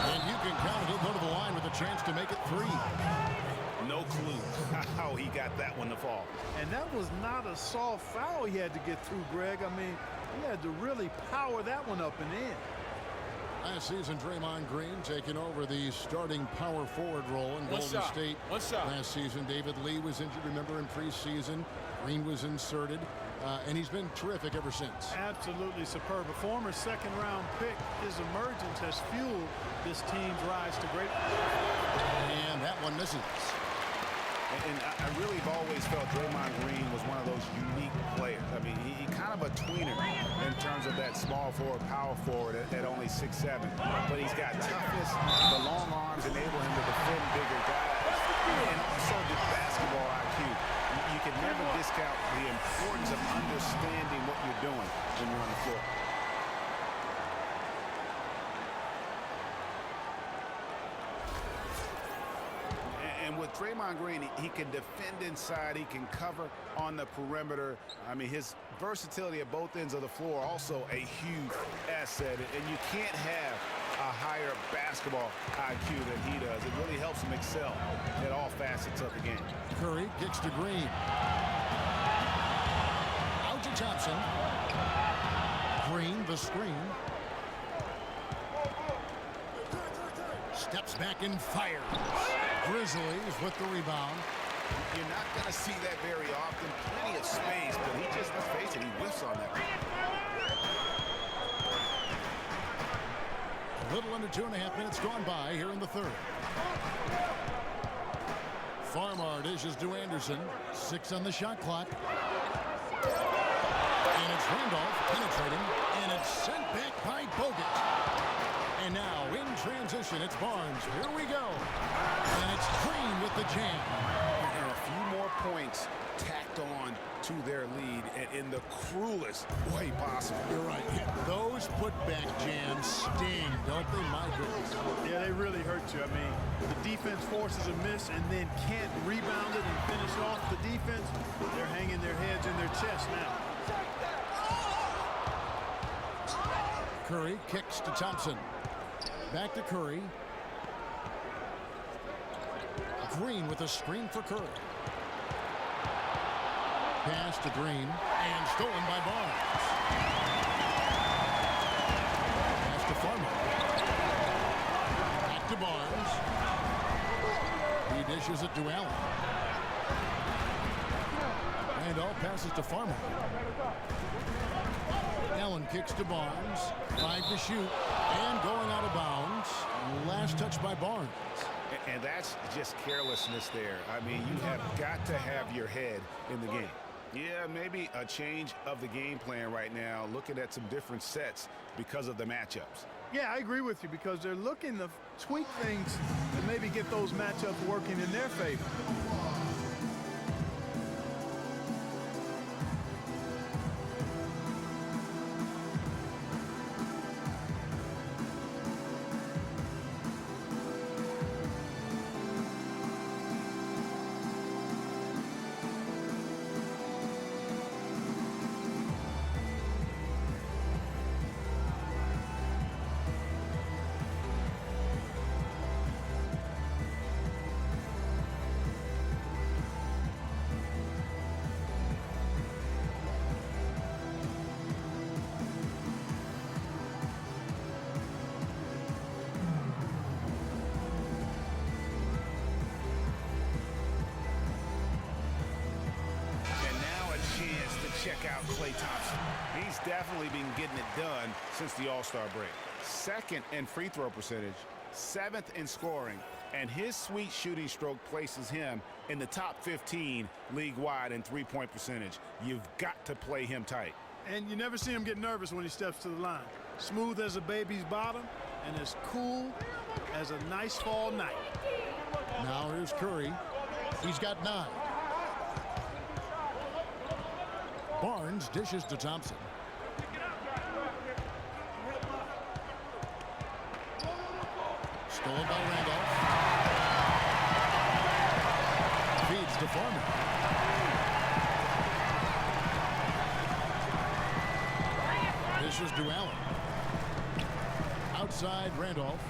And you can count. He'll go to the line with a chance to make it 3. No clue how he got that one to fall. And that was not a soft foul he had to get through, Greg. I mean, he had to really power that one up and in. Last season, Draymond Green taking over the starting power forward role in Golden State. Last season, David Lee was injured, remember, in preseason. Green was inserted, and he's been terrific ever since. Absolutely superb. A former second-round pick, his emergence has fueled this team's rise to greatness. And that one misses. And I really have always felt Draymond Green was one of those unique players. I mean, he kind of a tweener in terms of that small forward, power forward at only 6'7". But he's got toughness. The long arms enable him to defend bigger guys. And also the basketball IQ. You can never discount the importance of understanding what you're doing when you're on the floor. And with Draymond Green, he can defend inside, he can cover on the perimeter. I mean, his versatility at both ends of the floor also a huge asset. And you can't have a higher basketball IQ than he does. It really helps him excel at all facets of the game. Curry kicks to Green. Out to Thompson. Green, the screen. Steps back and fires. Grizzlies with the rebound. You're not going to see that very often. Plenty of space, but he just, let's face it, he whiffs on that. A little under 2.5 minutes gone by here in the third. Farmar dishes to Anderson. 6 on the shot clock. It's Randolph penetrating, and it's sent back by Bogut. And now in transition, it's Barnes. Here we go. And it's Green with the jam. And a few more points tacked on to their lead, and in the cruelest way possible. You're right. Yeah, those putback jams sting, don't they? My goodness. Yeah, they really hurt you. I mean, the defense forces a miss and then can't rebound it and finish off the defense. They're hanging their heads in their chest now. Curry kicks to Thompson. Back to Curry. Green with a screen for Curry. Pass to Green and stolen by Barnes. Pass to Farmer. Back to Barnes. He dishes it to Allen. Randolph passes to Farmer. Allen kicks to Barnes. 5 to shoot. And going out of bounds. Last touch by Barnes. And that's just carelessness there. I mean, you have got to have your head in the game. Yeah, maybe a change of the game plan right now, looking at some different sets because of the matchups. Yeah, I agree with you because they're looking to tweak things and maybe get those matchups working in their favor. Check out Klay Thompson. He's definitely been getting it done since the All-Star break. 2nd in free throw percentage, 7th in scoring, and his sweet shooting stroke places him in the top 15 league-wide in three-point percentage. You've got to play him tight. And you never see him get nervous when he steps to the line. Smooth as a baby's bottom and as cool as a nice fall night. Now here's Curry. He's got 9. Barnes dishes to Thompson. Stolen by Randolph. Feeds to Farmer. Dishes to Allen. Outside Randolph.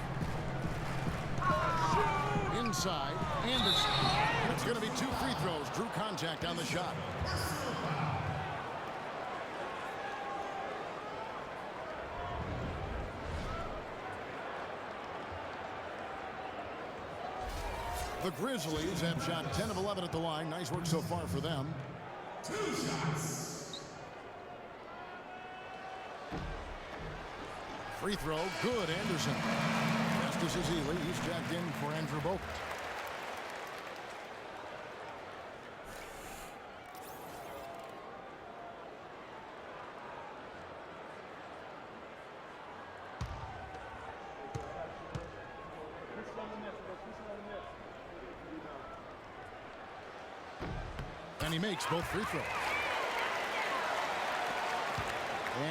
Inside Anderson. It's going to be 2 free throws. Drew contact on the shot. The Grizzlies have shot 10 of 11 at the line. Nice work so far for them. 2 shots. Free throw, good, Anderson. Festus Ezeli, he's checked in for Andrew Bogut. And he makes both free throws.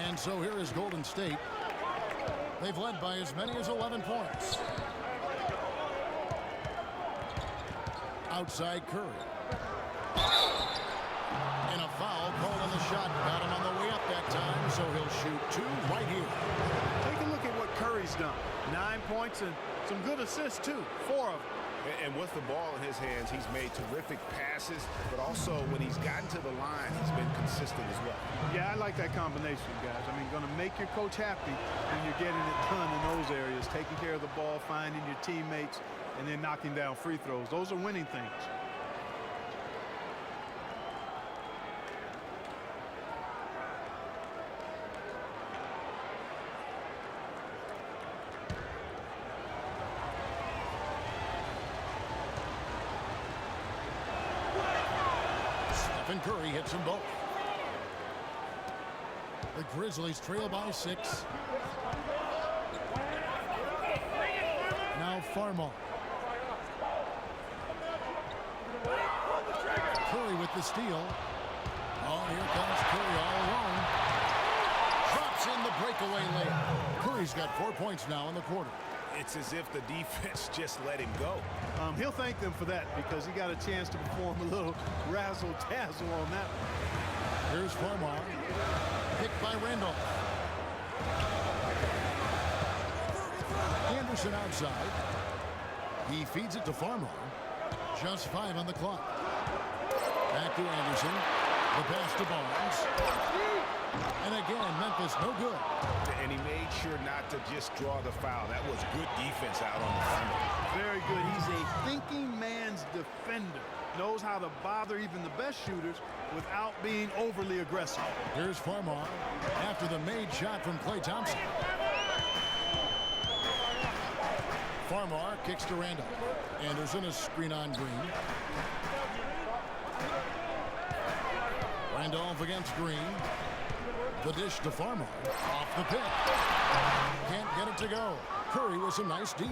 And so here is Golden State. They've led by as many as 11 points. Outside Curry. And a foul called on the shot. Got him on the way up that time, so he'll shoot 2 right here. Take a look at what Curry's done. 9 points and some good assists, too. 4 of them. And with the ball in his hands, he's made terrific passes, but also when he's gotten to the line, he's been consistent as well. Yeah, I like that combination, guys. I mean, going to make your coach happy when you're getting it done in those areas, taking care of the ball, finding your teammates, and then knocking down free throws. Those are winning things. Curry hits them both. The Grizzlies trail by 6. Now Farmar. Curry with the steal. Oh, here comes Curry all alone. Drops in the breakaway layup. Curry's got 4 points now in the quarter. It's as if the defense just let him go. He'll thank them for that because he got a chance to perform a little razzle-dazzle on that one. Here's Farmar. Picked by Randolph. Anderson outside. He feeds it to Farmar. Just 5 on the clock. Back to Anderson. The pass to Barnes. And again, Memphis no good. And he made sure not to just draw the foul. That was good defense out on the front. Very good. He's a thinking man's defender. Knows how to bother even the best shooters without being overly aggressive. Here's Farmar after the made shot from Klay Thompson. Farmar kicks to Randolph. Anderson a screen on Green. Randolph against Green. The dish to Farmar. Off the pick. Can't get it to go. Curry with some nice D.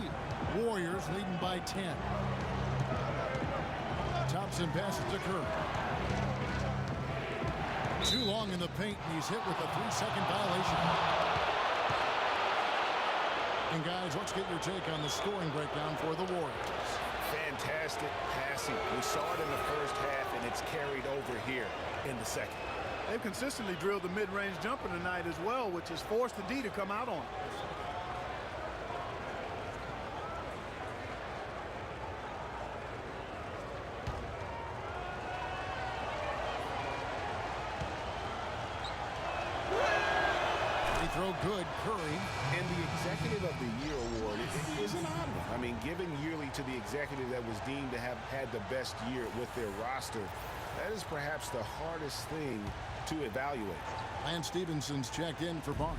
Warriors leading by 10. Thompson passes to Curry. Too long in the paint, and he's hit with a 3-second violation. And guys, let's get your take on the scoring breakdown for the Warriors. Fantastic passing. We saw it in the first half, and it's carried over here in the second. They've consistently drilled the mid-range jumper tonight as well, which has forced the D to come out on it. Free throw good, Curry. And the Executive of the Year award is an odd one. I mean, given yearly to the executive that was deemed to have had the best year with their roster, that is perhaps the hardest thing to evaluate. Lance Stevenson's checked in for Barnes.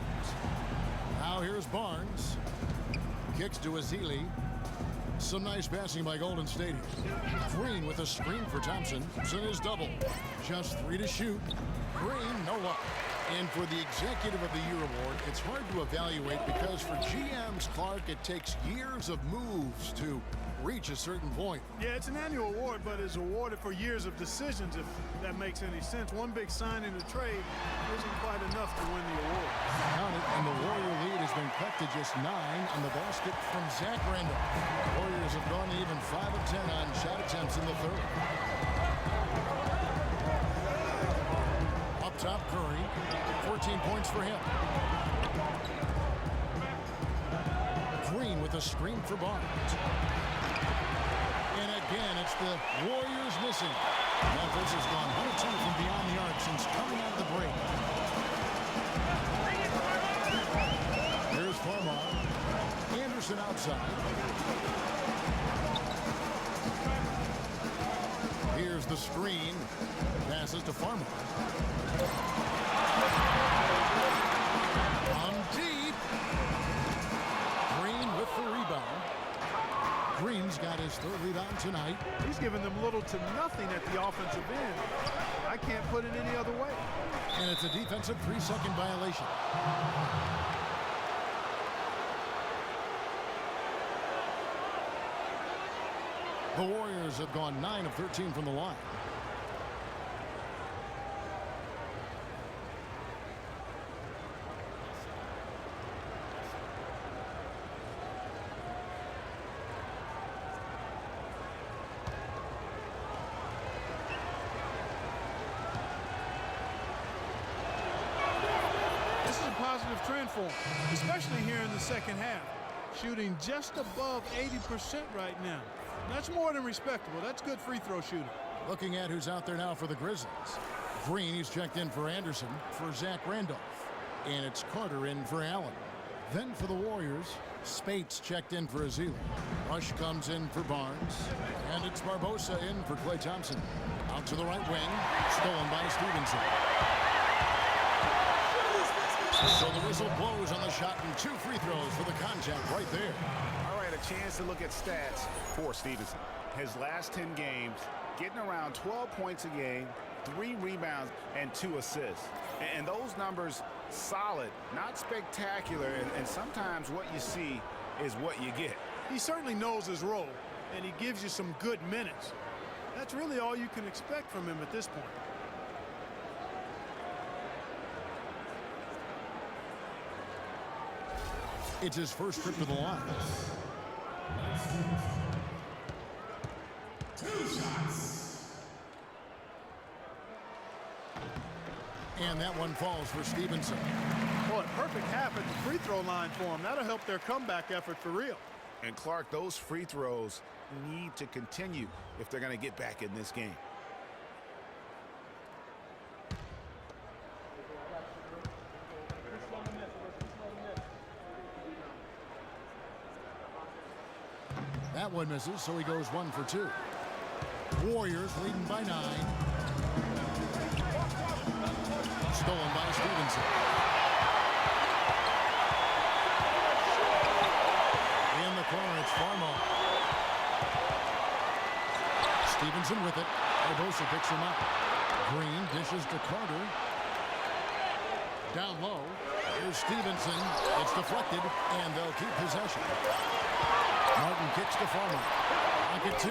Now here's Barnes. Kicks to Azili. Some nice passing by Golden State. Green with a screen for Thompson. Thompson is double. Just 3 to shoot. Green, no luck. And for the Executive of the Year award, it's hard to evaluate because for GMs, Clark, it takes years of moves to reach a certain point. Yeah, it's an annual award, but it's awarded for years of decisions, if that makes any sense. One big sign in the trade isn't quite enough to win the award. Count it, and the Warrior lead has been cut to just 9 on the basket from Zach Randolph. Warriors have gone even 5 of 10 on shot attempts in the third. Up top, Curry. 14 points for him. Green with a screen for Barnes. And again, it's the Warriors missing. Memphis has gone 1 of 2 from beyond the arc since coming out of the break. Here's Farmar. Anderson outside. Here's the screen. Passes to Farmar. On deep. Green with the rebound. Green's got his 3rd rebound tonight. He's given them little to nothing at the offensive end. I can't put it any other way. And it's a defensive 3-second violation. The Warriors have gone 9 of 13 from the line. Positive trend for him, especially here in the second half. Shooting just above 80% right now. That's more than respectable. That's good free throw shooting. Looking at who's out there now for the Grizzlies. Green, he's checked in for Anderson, for Zach Randolph. And it's Carter in for Allen. Then for the Warriors, Spates checked in for Azili. Rush comes in for Barnes. And it's Barbosa in for Klay Thompson. Out to the right wing, stolen by Stevenson. So the whistle blows on the shot and 2 free throws for the contact right there. All right, a chance to look at stats for Stevenson. His last 10 games, getting around 12 points a game, 3 rebounds and 2 assists. And those numbers solid, not spectacular, and sometimes what you see is what you get. He certainly knows his role, and he gives you some good minutes. That's really all you can expect from him at this point. It's his first trip to the line. 2 shots. And that one falls for Stevenson. Boy, a perfect half at the free throw line for him. That'll help their comeback effort for real. And Clark, those free throws need to continue if they're going to get back in this game. That one misses, so he goes 1 for 2. Warriors leading by 9. Stolen by Stevenson. In the corner, it's Farmo. Stevenson with it. Barbosa picks him up. Green dishes to Carter. Down low. Here's Stevenson. It's deflected, and they'll keep possession. Martin kicks to Farmer. Pocket 2.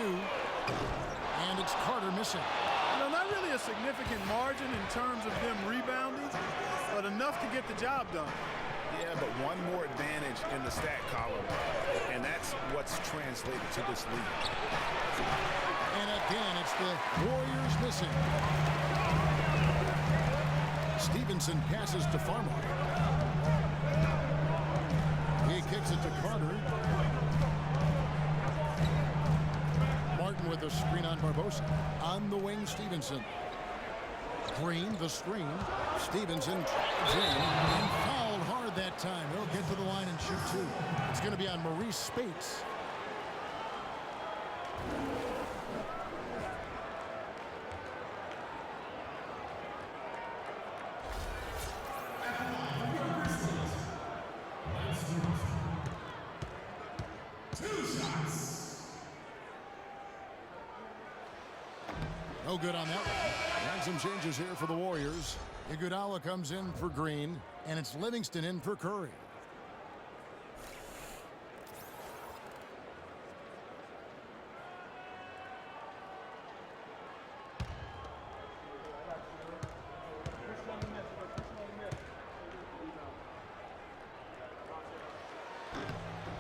And it's Carter missing. You know, not really a significant margin in terms of them rebounding, but enough to get the job done. Yeah, but one more advantage in the stat column, and that's what's translated to this lead. And again, it's the Warriors missing. Stevenson passes to Farmer. He kicks it to Carter. Martin with a screen on Barbosa. On the wing, Stevenson. Green, the screen. Stevenson drives in and fouled hard that time. He'll get to the line and shoot 2. It's going to be on Maurice Spates. No good on that one. And some changes here for the Warriors. Iguodala comes in for Green, and it's Livingston in for Curry.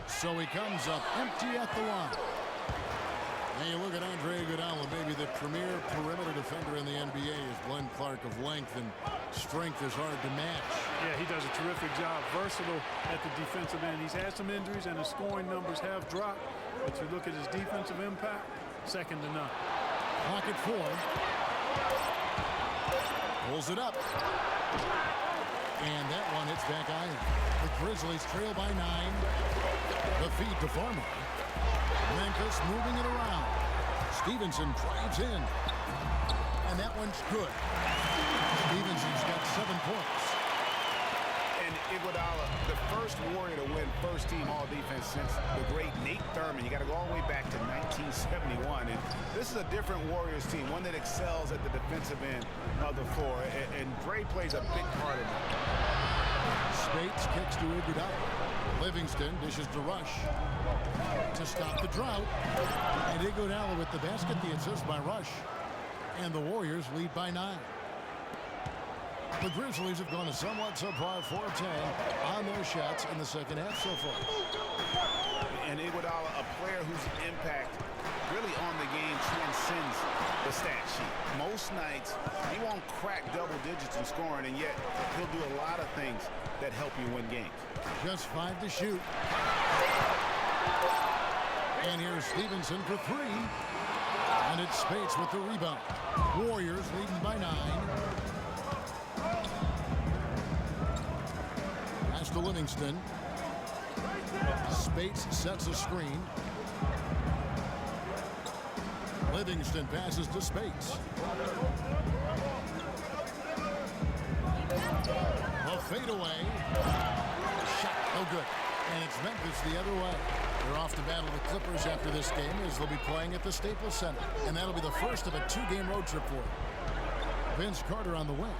So he comes up empty at the line. And you look at Andre Iguodala, maybe the premier perimeter defender in the NBA, is Glenn Clark of length and strength is hard to match. Yeah, he does a terrific job. Versatile at the defensive end. He's had some injuries and his scoring numbers have dropped. But you look at his defensive impact, second to none. Pocket 4. Pulls it up. And that one hits back iron. The Grizzlies trail by 9. The feed to Farmer. Memphis moving it around. Stevenson drives in. And that one's good. Stevenson's got 7 points. And Iguodala, the first Warrior to win first team all defense since the great Nate Thurman. You got to go all the way back to 1971. And this is a different Warriors team, one that excels at the defensive end of the floor. And Dre plays a big part of it. Spates kicks to Iguodala. Livingston dishes to Rush to stop the drought. And Iguodala with the basket, the assist by Rush. And the Warriors lead by 9. The Grizzlies have gone a somewhat subpar 4-10 on their shots in the second half so far. And Iguodala, a player whose impact really on the game transcends the stat sheet. Most nights, he won't crack double digits in scoring, and yet he'll do a lot of things that help you win games. Just 5 to shoot. And here's Stevenson for 3. And it's Spates with the rebound. Warriors leading by 9. Pass to Livingston. Spates sets a screen. Livingston passes to Spates. A fadeaway. Shot, no good. And it's Memphis the other way. They're off to battle the Clippers after this game as they'll be playing at the Staples Center. And that'll be the first of a 2-game road trip for them. Vince Carter on the wing.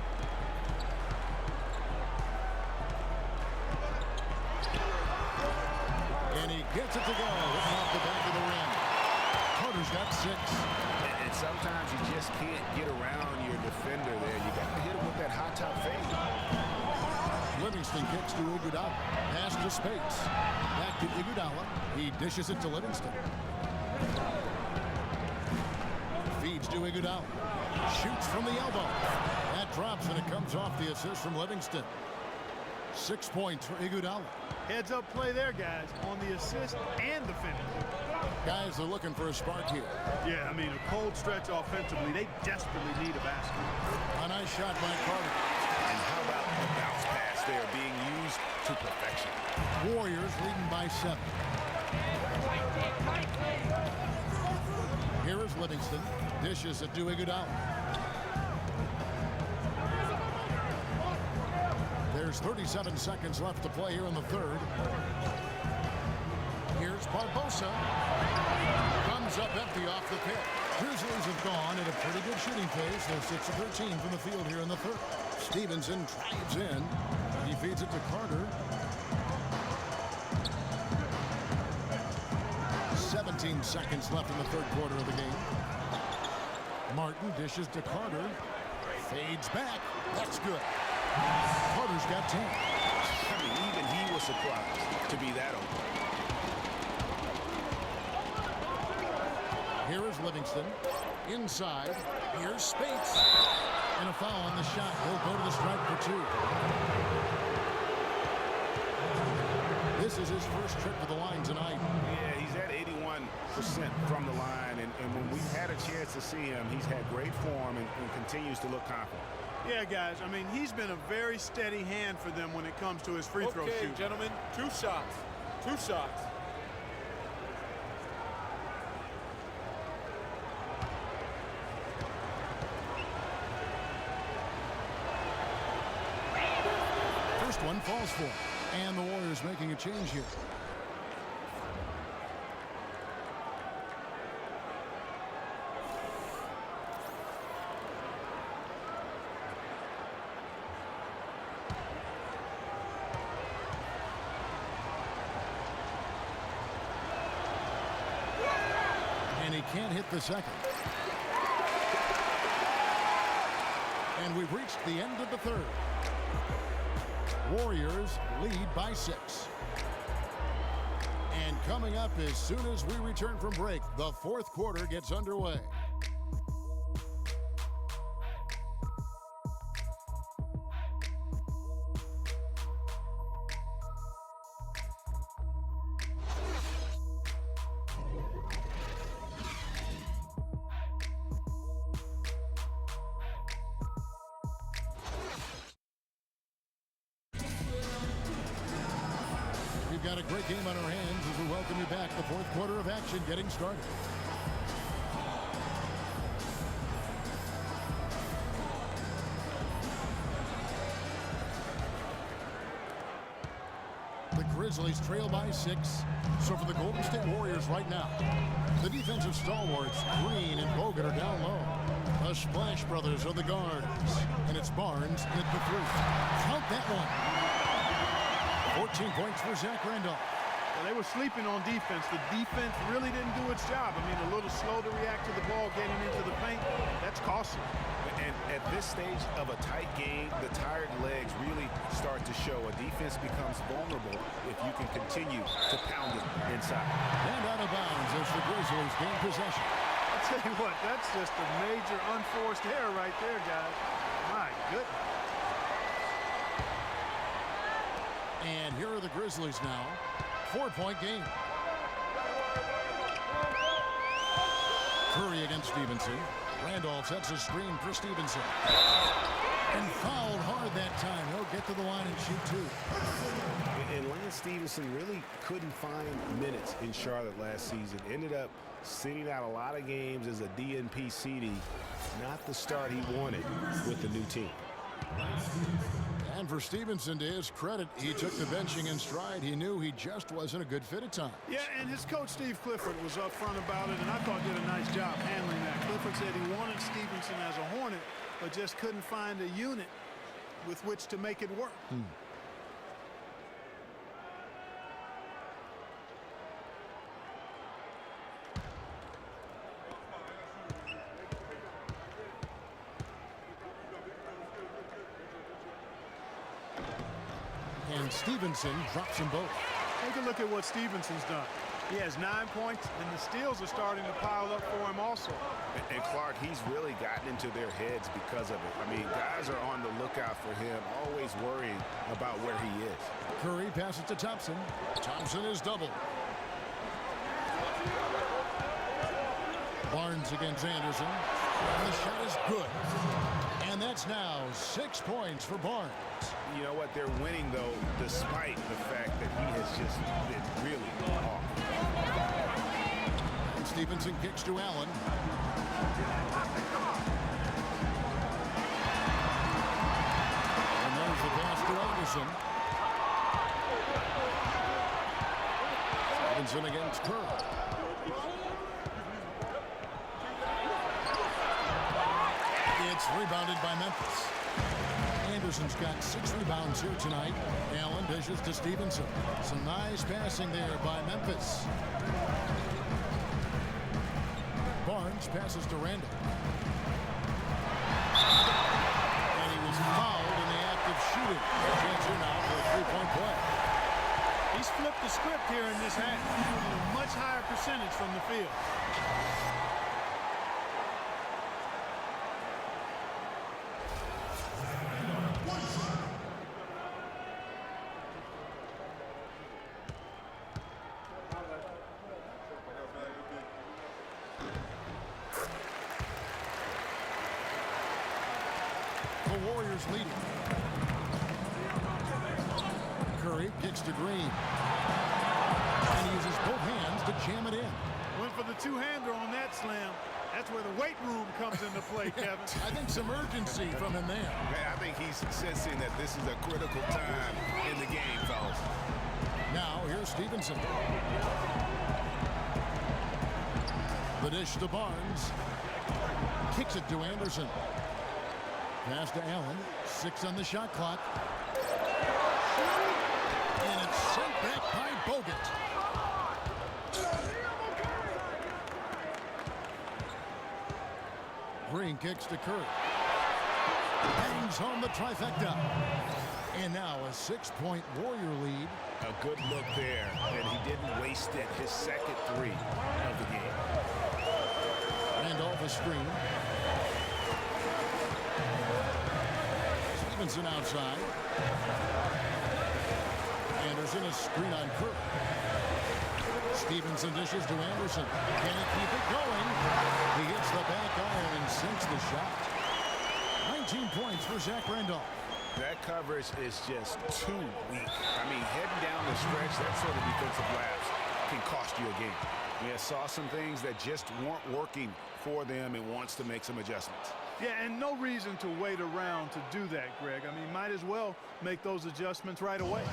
And he gets it to go. Hitting off the back of the rim. Carter's got 6. And sometimes you just can't get around your defender there. You got to hit him with that hot top fade. Livingston kicks to Iguodala. Pass to Spates. Back to Iguodala. He dishes it to Livingston. Feeds to Iguodala. Shoots from the elbow. That drops and it comes off the assist from Livingston. 6 points for Iguodala. Heads up play there, guys, on the assist and the finish. Guys are looking for a spark here. Yeah, I mean, a cold stretch offensively. They desperately need a basket. A nice shot by Carter. And how about the bounce pass there being used to perfection? Warriors leading by 7. Here is Livingston. Dishes it to Iguodala. There's 37 seconds left to play here in the third. Here's Barbosa. Comes up empty off the pick. Grizzlies have gone at a pretty good shooting pace. They're 6 of 13 from the field here in the third. Stevenson drives in. He feeds it to Carter. 17 seconds left in the third quarter of the game. Martin dishes to Carter. Fades back. That's good. Carter's got 10. I mean, even he was surprised to be that open. Here is Livingston. Inside. Here's Spates. And a foul on the shot. He'll go to the stripe for 2. This is his first trip to the line tonight. Yeah, he's at 81% from the line. And when we've had a chance to see him, he's had great form and continues to look confident. Yeah, guys, I mean, he's been a very steady hand for them when it comes to his free throw shoot. Okay, gentlemen, 2 shots. 2 shots. First one falls for him. And the Warriors making a change here. And he can't hit the second. And we've reached the end of the third. Warriors lead by 6. And coming up as soon as we return from break, the fourth quarter gets underway. We've got a great game on our hands as we welcome you back. The fourth quarter of action getting started. The Grizzlies trail by 6. So for the Golden State Warriors right now, the defensive stalwarts, Green and Bogut, are down low. The Splash Brothers are the guards. And it's Barnes at the 3. Count that one. 14 points for Zach Randolph. Well, they were sleeping on defense. The defense really didn't do its job. I mean, a little slow to react to the ball getting into the paint. That's costly. And at this stage of a tight game, the tired legs really start to show. A defense becomes vulnerable if you can continue to pound it inside. And out of bounds as the Grizzlies gain possession. I'll tell you what, that's just a major unforced error right there, guys. My goodness. And here are the Grizzlies now. 4-point game. Curry against Stevenson. Randolph sets a screen for Stevenson. And fouled hard that time. He'll get to the line and shoot 2. And Lance Stevenson really couldn't find minutes in Charlotte last season. Ended up sitting out a lot of games as a DNP CD. Not the start he wanted with the new team. And for Stevenson, to his credit, he took the benching in stride. He knew he just wasn't a good fit at times. Yeah, and his coach, Steve Clifford, was up front about it, and I thought did a nice job handling that. Clifford said he wanted Stevenson as a Hornet, but just couldn't find a unit with which to make it work. And Stevenson drops them both. Take a look at what Stevenson's done. He has 9 points, and the steals are starting to pile up for him also. And Clark, he's really gotten into their heads because of it. I mean, guys are on the lookout for him, always worrying about where he is. Curry passes to Thompson. Thompson is doubled. Barnes against Anderson. And the shot is good. And that's now 6 points for Barnes. You know what? They're winning, though, despite the fact that he has just been really off. And Stevenson kicks to Allen. And there's the pass to Anderson. Stevenson against Curry. It's rebounded by Memphis. Anderson's got 6 rebounds here tonight. Allen dishes to Stevenson. Some nice passing there by Memphis. Barnes passes to Randall. And he was fouled in the act of shooting. Chance here now for a 3-point play. He's flipped the script here in this half. A much higher percentage from the field. The Warriors leading. Curry kicks to Green. And he uses both hands to jam it in. Went for the two-hander on that slam. That's where the weight room comes into play, Kevin. I think some urgency from him there. I think he's sensing that this is a critical time in the game, fellas. Now here's Stevenson. The dish to Barnes. Kicks it to Anderson. Pass to Allen. 6 on the shot clock. And it's sent back by Bogut. Green kicks to Curry. Bangs home the trifecta. And now a 6-point Warrior lead. A good look there, and he didn't waste it. His second 3 of the game. Randolph a screen. Stevenson outside. Anderson a screen on Curry. Stevenson dishes to Anderson. Can he keep it going? He hits the back iron and sinks the shot. 19 points for Zach Randolph. That coverage is just too weak. I mean, heading down the stretch, that sort of defensive lapse can cost you a game. Yeah, saw some things that just weren't working for them and wants to make some adjustments. Yeah, and no reason to wait around to do that, Greg. I mean, might as well make those adjustments right away.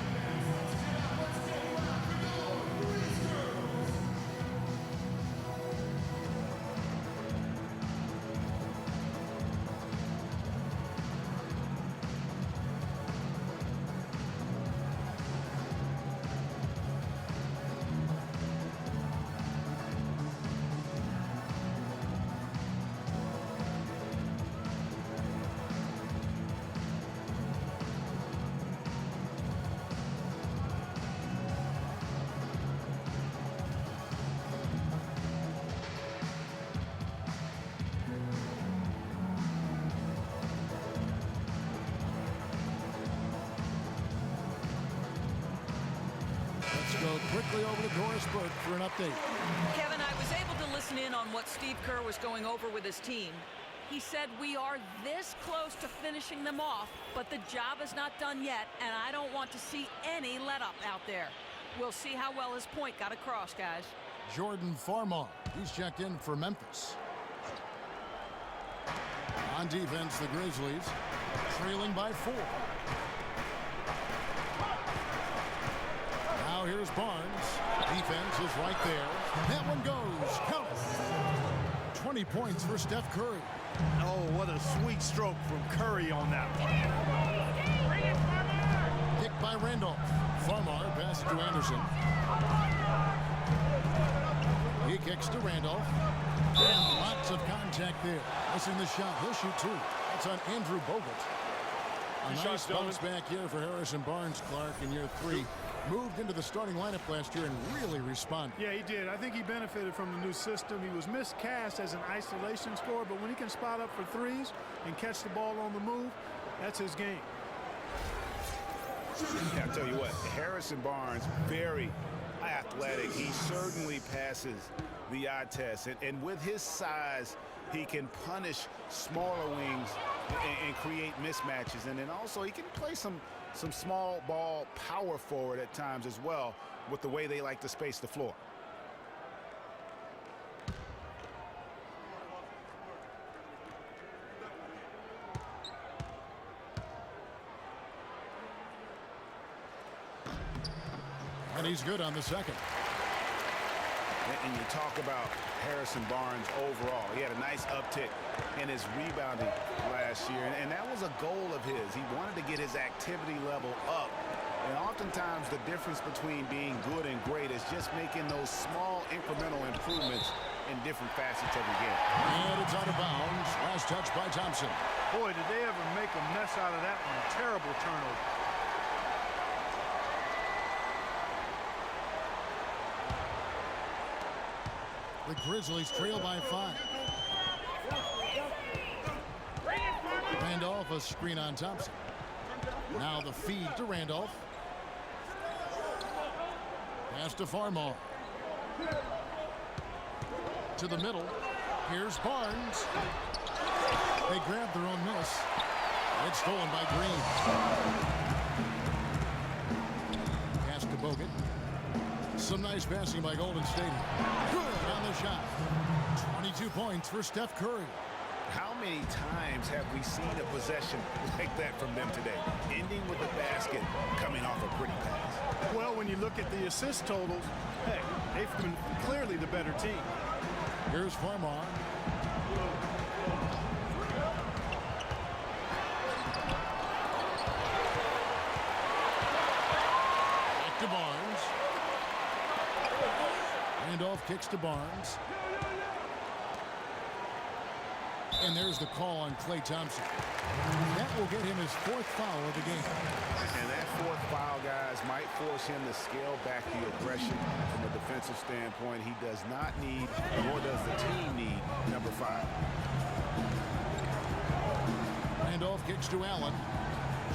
Go quickly over to Doris Burke for an update. Kevin, I was able to listen in on what Steve Kerr was going over with his team. He said we are this close to finishing them off, but the job is not done yet, and I don't want to see any let-up out there. We'll see how well his point got across, guys. Jordan Farmar, he's checked in for Memphis. On defense, the Grizzlies trailing by 4. Now here's Barnes. Defense is right there. That one goes. Count it. 20 points for Steph Curry. Oh, what a sweet stroke from Curry on that one. Kicked by Randolph. Farmar passes to Anderson. He kicks to Randolph. And lots of contact there. Missing the shot. He'll shoot two. That's on Andrew Bogut. A nice bounce back here for Harrison Barnes, Clark, in year 3. Moved into the starting lineup last year and really responded. Yeah, he did. I think he benefited from the new system. He was miscast as an isolation scorer, but when he can spot up for threes and catch the ball on the move, that's his game. Yeah, I'll tell you what, Harrison Barnes, very athletic. He certainly passes the eye test. And with his size, he can punish smaller wings and create mismatches. And then also he can play some small ball power forward at times as well with the way they like to space the floor. And he's good on the second. And you talk about Harrison Barnes overall. He had a nice uptick in his rebounding last year, and that was a goal of his. He wanted to get his activity level up. And oftentimes the difference between being good and great is just making those small incremental improvements in different facets of the game. And it's out of bounds. Last touch by Thompson. Boy, did they ever make a mess out of that one. Terrible turnover. The Grizzlies trail by 5. Randolph, a screen on Thompson. Now the feed to Randolph. Pass to Farmar. To the middle. Here's Barnes. They grab their own miss. It's stolen by Green. Pass to Bogut. Some nice passing by Golden State. Good on the shot. 22 points for Steph Curry. How many times have we seen a possession like that from them today? Ending with a basket, coming off a pretty pass. Well, when you look at the assist totals, hey, they've been clearly the better team. Here's Farmar. Back to Barnes. Randolph kicks to Barnes. And there's the call on Klay Thompson. That will get him his 4th foul of the game. And that 4th foul, guys, might force him to scale back the aggression from a defensive standpoint. He does not need, nor does the team need, number 5. Randolph kicks to Allen.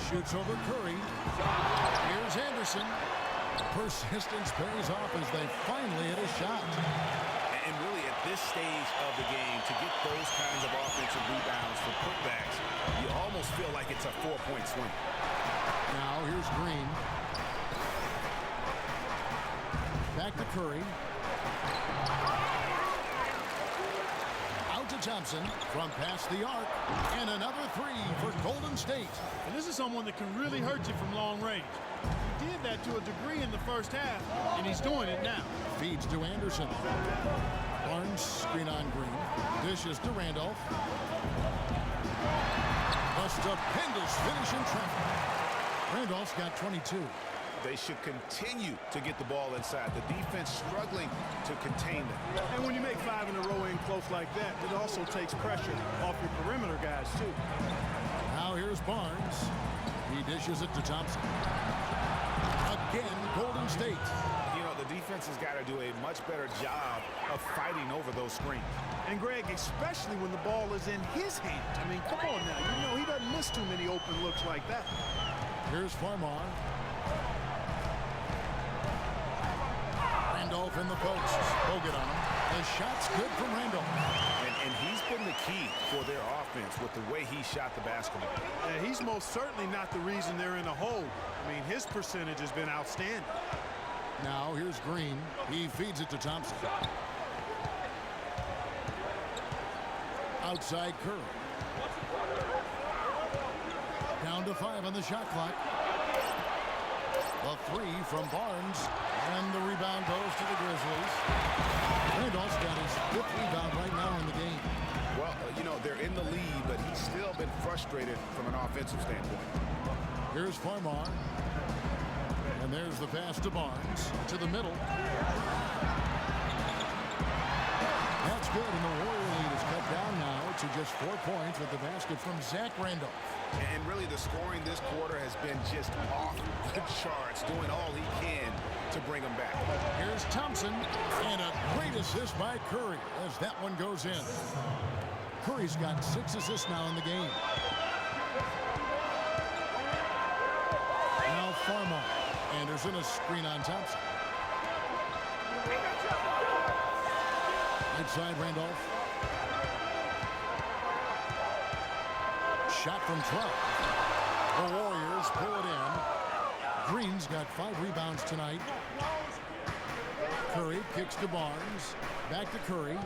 Shoots over Curry. Here's Anderson. Persistence pays off as they finally hit a shot. And really at this stage of the game, to get those kinds of offensive rebounds for putbacks, you almost feel like it's a 4-point swing. Now here's Green. Back to Curry. Out to Thompson from past the arc. And another 3 for Golden State. And this is someone that can really hurt you from long range. He did that to a degree in the first half, and he's doing it now. Feeds to Anderson. Barnes screen on Green. Dishes to Randolph. A stupendous finish in traffic. Randolph's got 22. They should continue to get the ball inside. The defense struggling to contain them. And when you make 5 in a row in close like that, it also takes pressure off your perimeter guys, too. Now here's Barnes. He dishes it to Thompson. Again, Golden State. You know, the defense has got to do a much better job of fighting over those screens. And Greg, especially when the ball is in his hand. I mean, come on now. You know, he doesn't miss too many open looks like that. Here's Farmar. Randolph in the post. Bogut on him. The shot's good from Randolph. And he's been the key for their offense with the way he shot the basketball. And he's most certainly not the reason they're in a hole. I mean, his percentage has been outstanding. Now here's Green. He feeds it to Thompson. Outside Curry. Down to 5 on the shot clock. The 3 from Barnes. And the rebound goes to the Grizzlies. Randolph's got his 5th rebound right now in the game. Well, you know, they're in the lead, but he's still been frustrated from an offensive standpoint. Here's Farmar. And there's the pass to Barnes. To the middle. That's good, and the Warrior lead is cut down now to just 4 points with the basket from Zach Randolph. And really, the scoring this quarter has been just off the charts, doing all he can to bring them back. Here's Thompson, and a great assist by Curry as that one goes in. Curry's got 6 assists now in the game. Now Farmar. Anderson, a screen on Thompson. Inside Randolph. Shot from 12. The Warriors pull it in. Green's got 5 rebounds tonight. Curry kicks to Barnes. Back to Curry.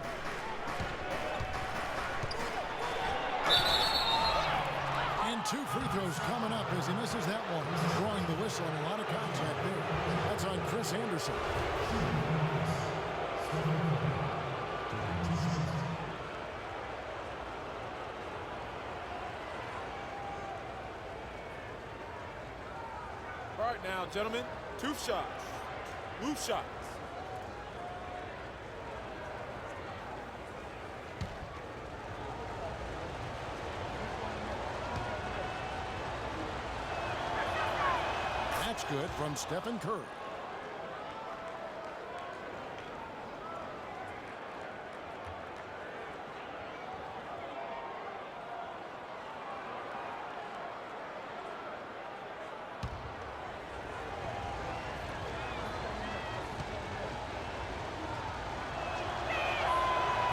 And 2 free throws coming up as he misses that one. Drawing the whistle and a lot of contact there. That's on Chris Anderson. All right now, gentlemen, 2 shots. Loose shots. That's good from Stephen Curry.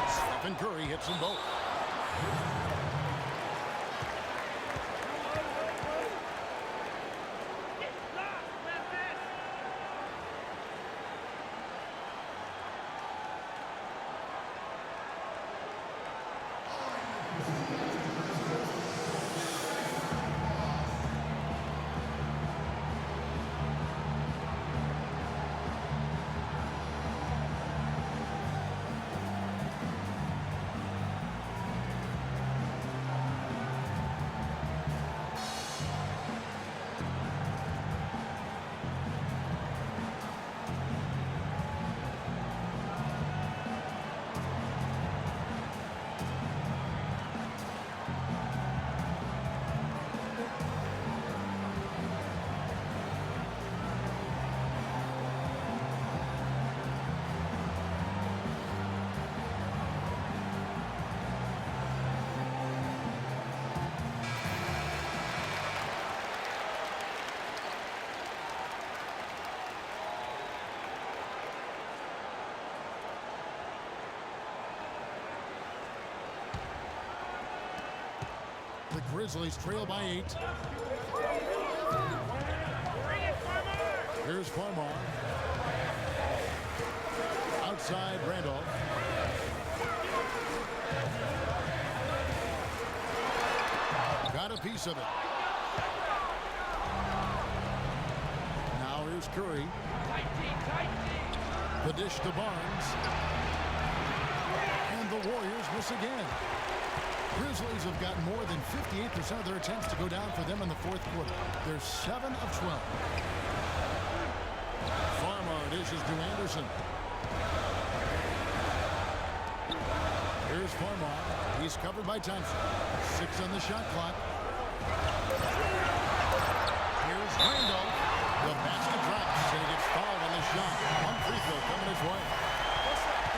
Stephen Curry hits them both. The Grizzlies trail by 8. Here's Farmar. Outside Randolph. Got a piece of it. Now here's Curry. The dish to Barnes. And the Warriors miss again. Grizzlies have gotten more than 58% of their attempts to go down for them in the 4th quarter. They're 7 of 12. Farmar dishes to Anderson. Here's Farmar. He's covered by Thompson. 6 on the shot clock. Here's Randolph. The basket drops and he gets fouled on the shot. 1 free throw coming his way.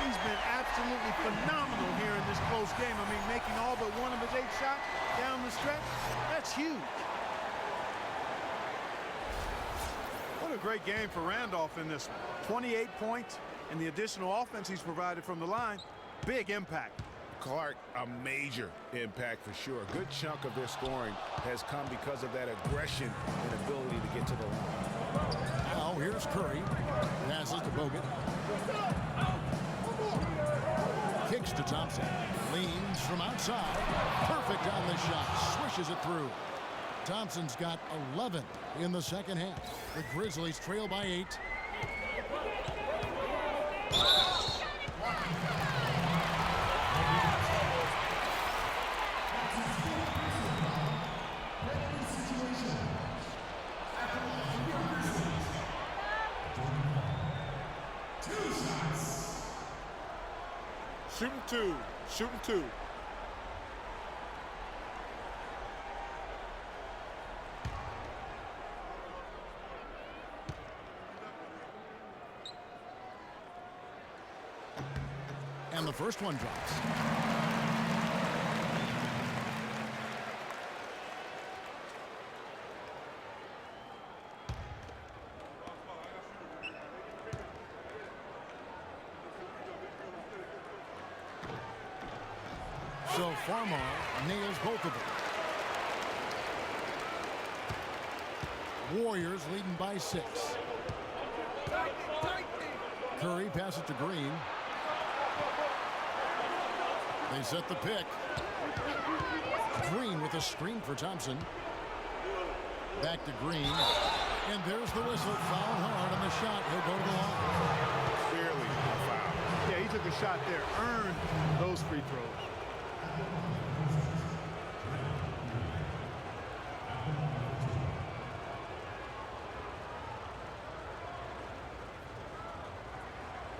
He's been absolutely phenomenal here in this close game. I mean, making all but 1 of his 8 shots down the stretch, that's huge. What a great game for Randolph in this one. 28 points, and the additional offense he's provided from the line, big impact. Clark, a major impact for sure. A good chunk of their scoring has come because of that aggression and ability to get to the line. Now here's Curry. Passes to Bogut. Kicks to Thompson. Leans from outside. Perfect on the shot. Swishes it through. Thompson's got 11 in the second half. The Grizzlies trail by 8. Shooting two. Shooting two. And the first one drops. So Farmar nails both of them. Warriors leading by 6. Curry passes to Green. They set the pick. Green with a screen for Thompson. Back to Green. And there's the whistle. Foul hard on the shot. He'll go to the line. Clearly a foul. Yeah, he took a shot there. Earned those free throws.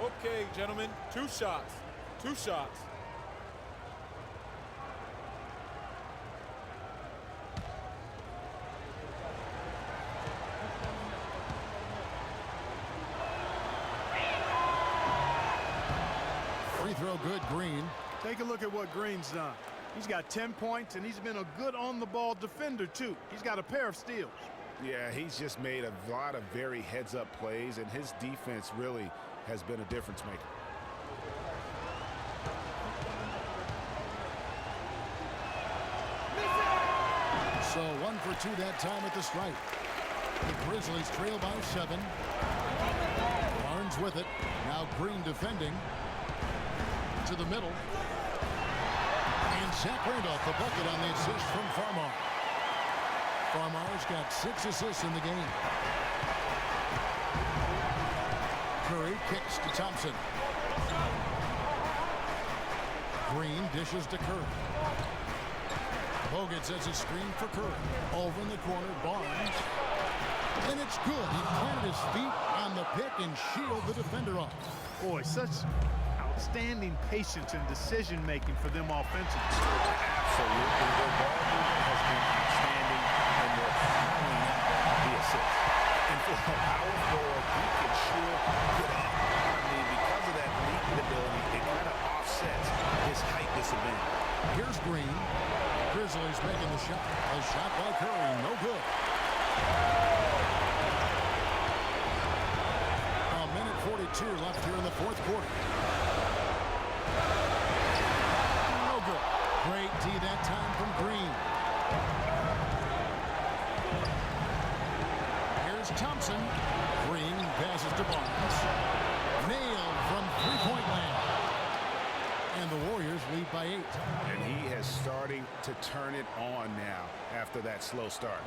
Okay, gentlemen, 2 shots. 2 shots. Free throw good, Green. Take a look at what Green's done. He's got 10 points, and he's been a good on-the-ball defender, too. He's got a pair of steals. Yeah, he's just made a lot of very heads-up plays, and his defense really has been a difference maker. So 1 for 2 that time at the stripe. The Grizzlies trail by 7. Barnes with it. Now Green defending. To the middle. And Zach Randolph the bucket on the assist from Farmar. Farmar's got 6 assists in the game. Curry kicks to Thompson. Green dishes to Curry. Bogut sets a screen for Curry. Over in the corner, Barnes. And it's good. He planted his feet on the pick and shielded the defender off. Boy, such outstanding patience and decision-making for them offensively. Absolutely. Their ball movement has been outstanding, and they're following up the assist. And for a power forward, he can sure get up. I mean, because of that leaping ability, it kind of offsets his height disadvantage. Here's Green. Grizzlies making the shot. A shot by Curry, no good. A minute 42 left here in the 4th quarter. No good. Great D that time from Green. Here's Thompson. Green passes to Barnes. Nailed from three-point land. And the Warriors lead by 8. And he is starting to turn it on now after that slow start.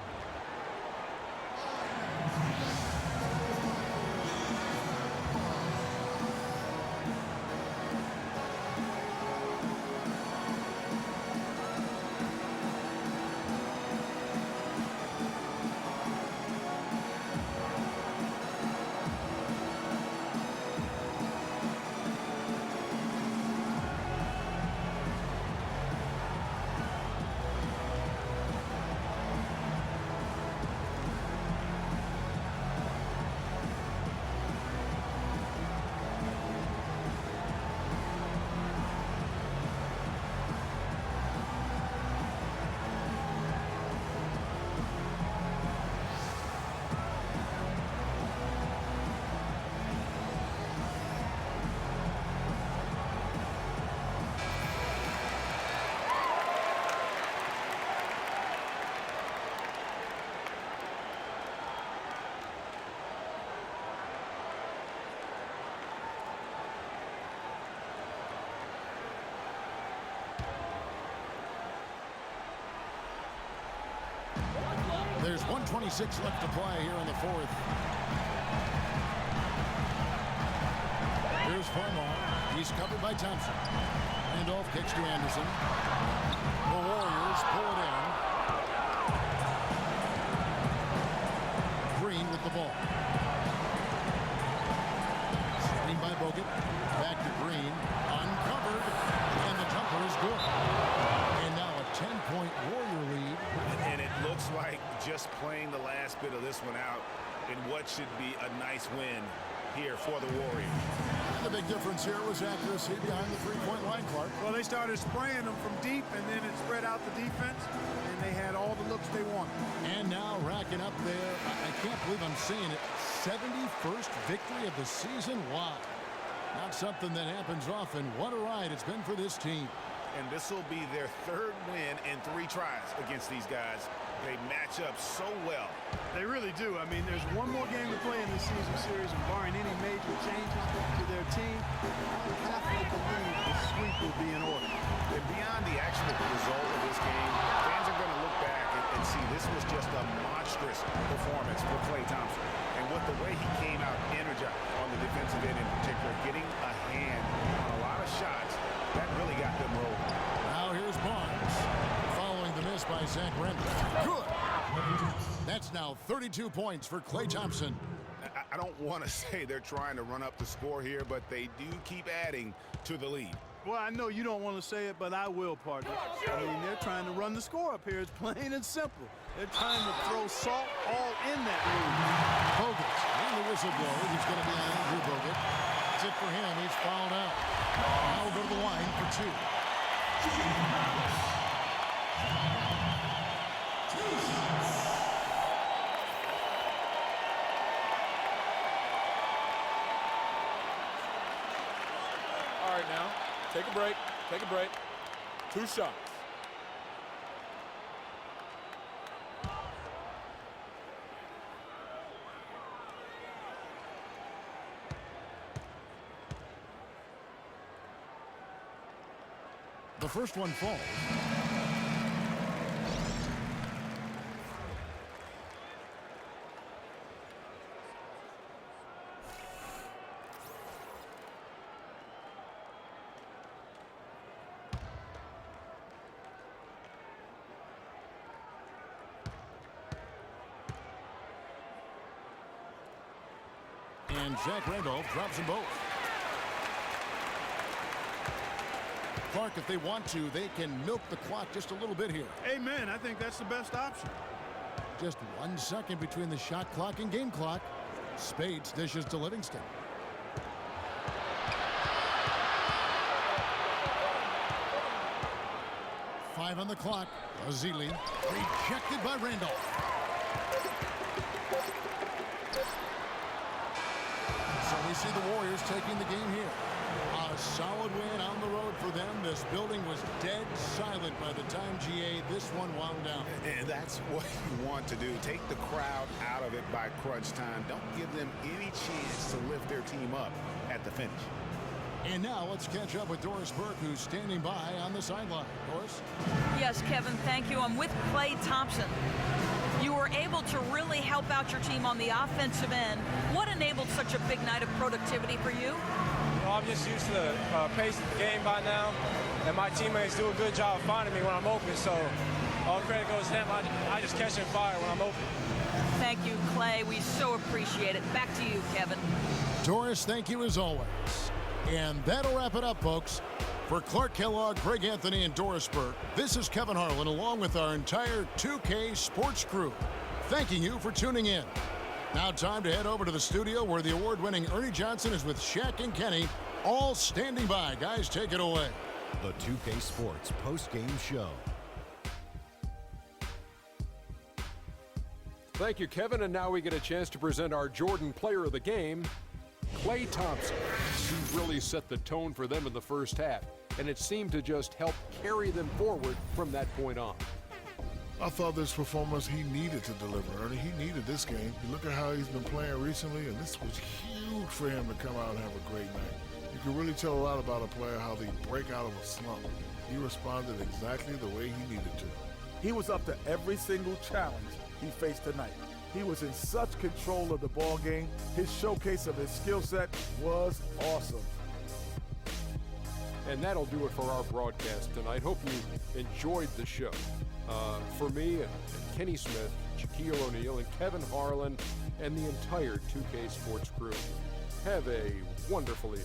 There's 1:26 left to play here in the 4th. Here's Farmar. He's covered by Thompson. Handoff kicks to Anderson. The Warriors pull it in. Green with the ball. Screen by Bogut. Back to Green. Uncovered. playing the last bit of this one out in what should be a nice win here for the Warriors. The big difference here was accuracy behind the three-point line, Clark. Well, they started spraying them from deep, and then it spread out the defense, and they had all the looks they wanted. And now racking up there, I can't believe I'm saying it, 71st victory of the season. Wow. Not something that happens often. What a ride it's been for this team. And this will be their third win in 3 tries against these guys. They match up so well. They really do. I mean, there's one more game to play in this season series, and barring any major changes to their team, I have to believe the sweep will be in order. And beyond the actual result of this game, fans are going to look back and see this was just a monstrous performance for Klay Thompson. And with the way he came out energized on the defensive end in particular, getting a hand on a lot of shots, that really got them rolling. Now here's Barnes. Following the miss by Zach Randolph. Good. That's now 32 points for Klay Thompson. I don't want to say they're trying to run up the score here, but they do keep adding to the lead. Well, I know you don't want to say it, but I will, partner. I mean, they're trying to run the score up here. It's plain and simple. They're trying to throw salt all in that lead. Bogut and the whistle blower. He's going to be on Andrew Bogut. That's it for him. He's fouled out. Now we'll go to the line for 2. All right, now, take a break. Take a break. 2 shots. The first one falls. And Zach Randolph drops them both. Clark, if they want to, they can milk the clock just a little bit here. Amen. I think that's the best option. Just 1 second between the shot clock and game clock. Spades dishes to Livingston. Five on the clock. Azili rejected by Randolph. So we see the Warriors taking the game here. A solid win on the road for them. This building was dead silent by the time GA this one wound down. And that's what you want to do. Take the crowd out of it by crunch time. Don't give them any chance to lift their team up at the finish. And now let's catch up with Doris Burke, who's standing by on the sideline. Doris? Yes, Kevin, thank you. I'm with Klay Thompson. You were able to really help out your team on the offensive end. What enabled such a big night of productivity for you? Well, I'm just used to the pace of the game by now, and my teammates do a good job of finding me when I'm open, so all credit goes to them. I just catch and fire when I'm open. Thank you, Klay. We so appreciate it. Back to you, Kevin. Doris, thank you as always. And that'll wrap it up, folks. For Clark Kellogg, Greg Anthony, and Doris Burke, this is Kevin Harlan along with our entire 2K Sports crew, thanking you for tuning in. Now time to head over to the studio where the award-winning Ernie Johnson is with Shaq and Kenny, all standing by. Guys, take it away. The 2K Sports post-game show. Thank you, Kevin. And now we get a chance to present our Jordan Player of the Game, Klay Thompson. He really set the tone for them in the first half, and it seemed to just help carry them forward from that point on. I thought this performance he needed to deliver, Ernie. He needed this game. You look at how he's been playing recently, and this was huge for him to come out and have a great night. You can really tell a lot about a player how they break out of a slump. He responded exactly the way he needed to. He was up to every single challenge he faced tonight. He was in such control of the ball game. His showcase of his skill set was awesome. And that'll do it for our broadcast tonight. Hope you enjoyed the show. For me and Kenny Smith, Shaquille O'Neal, and Kevin Harlan, and the entire 2K Sports crew, have a wonderfully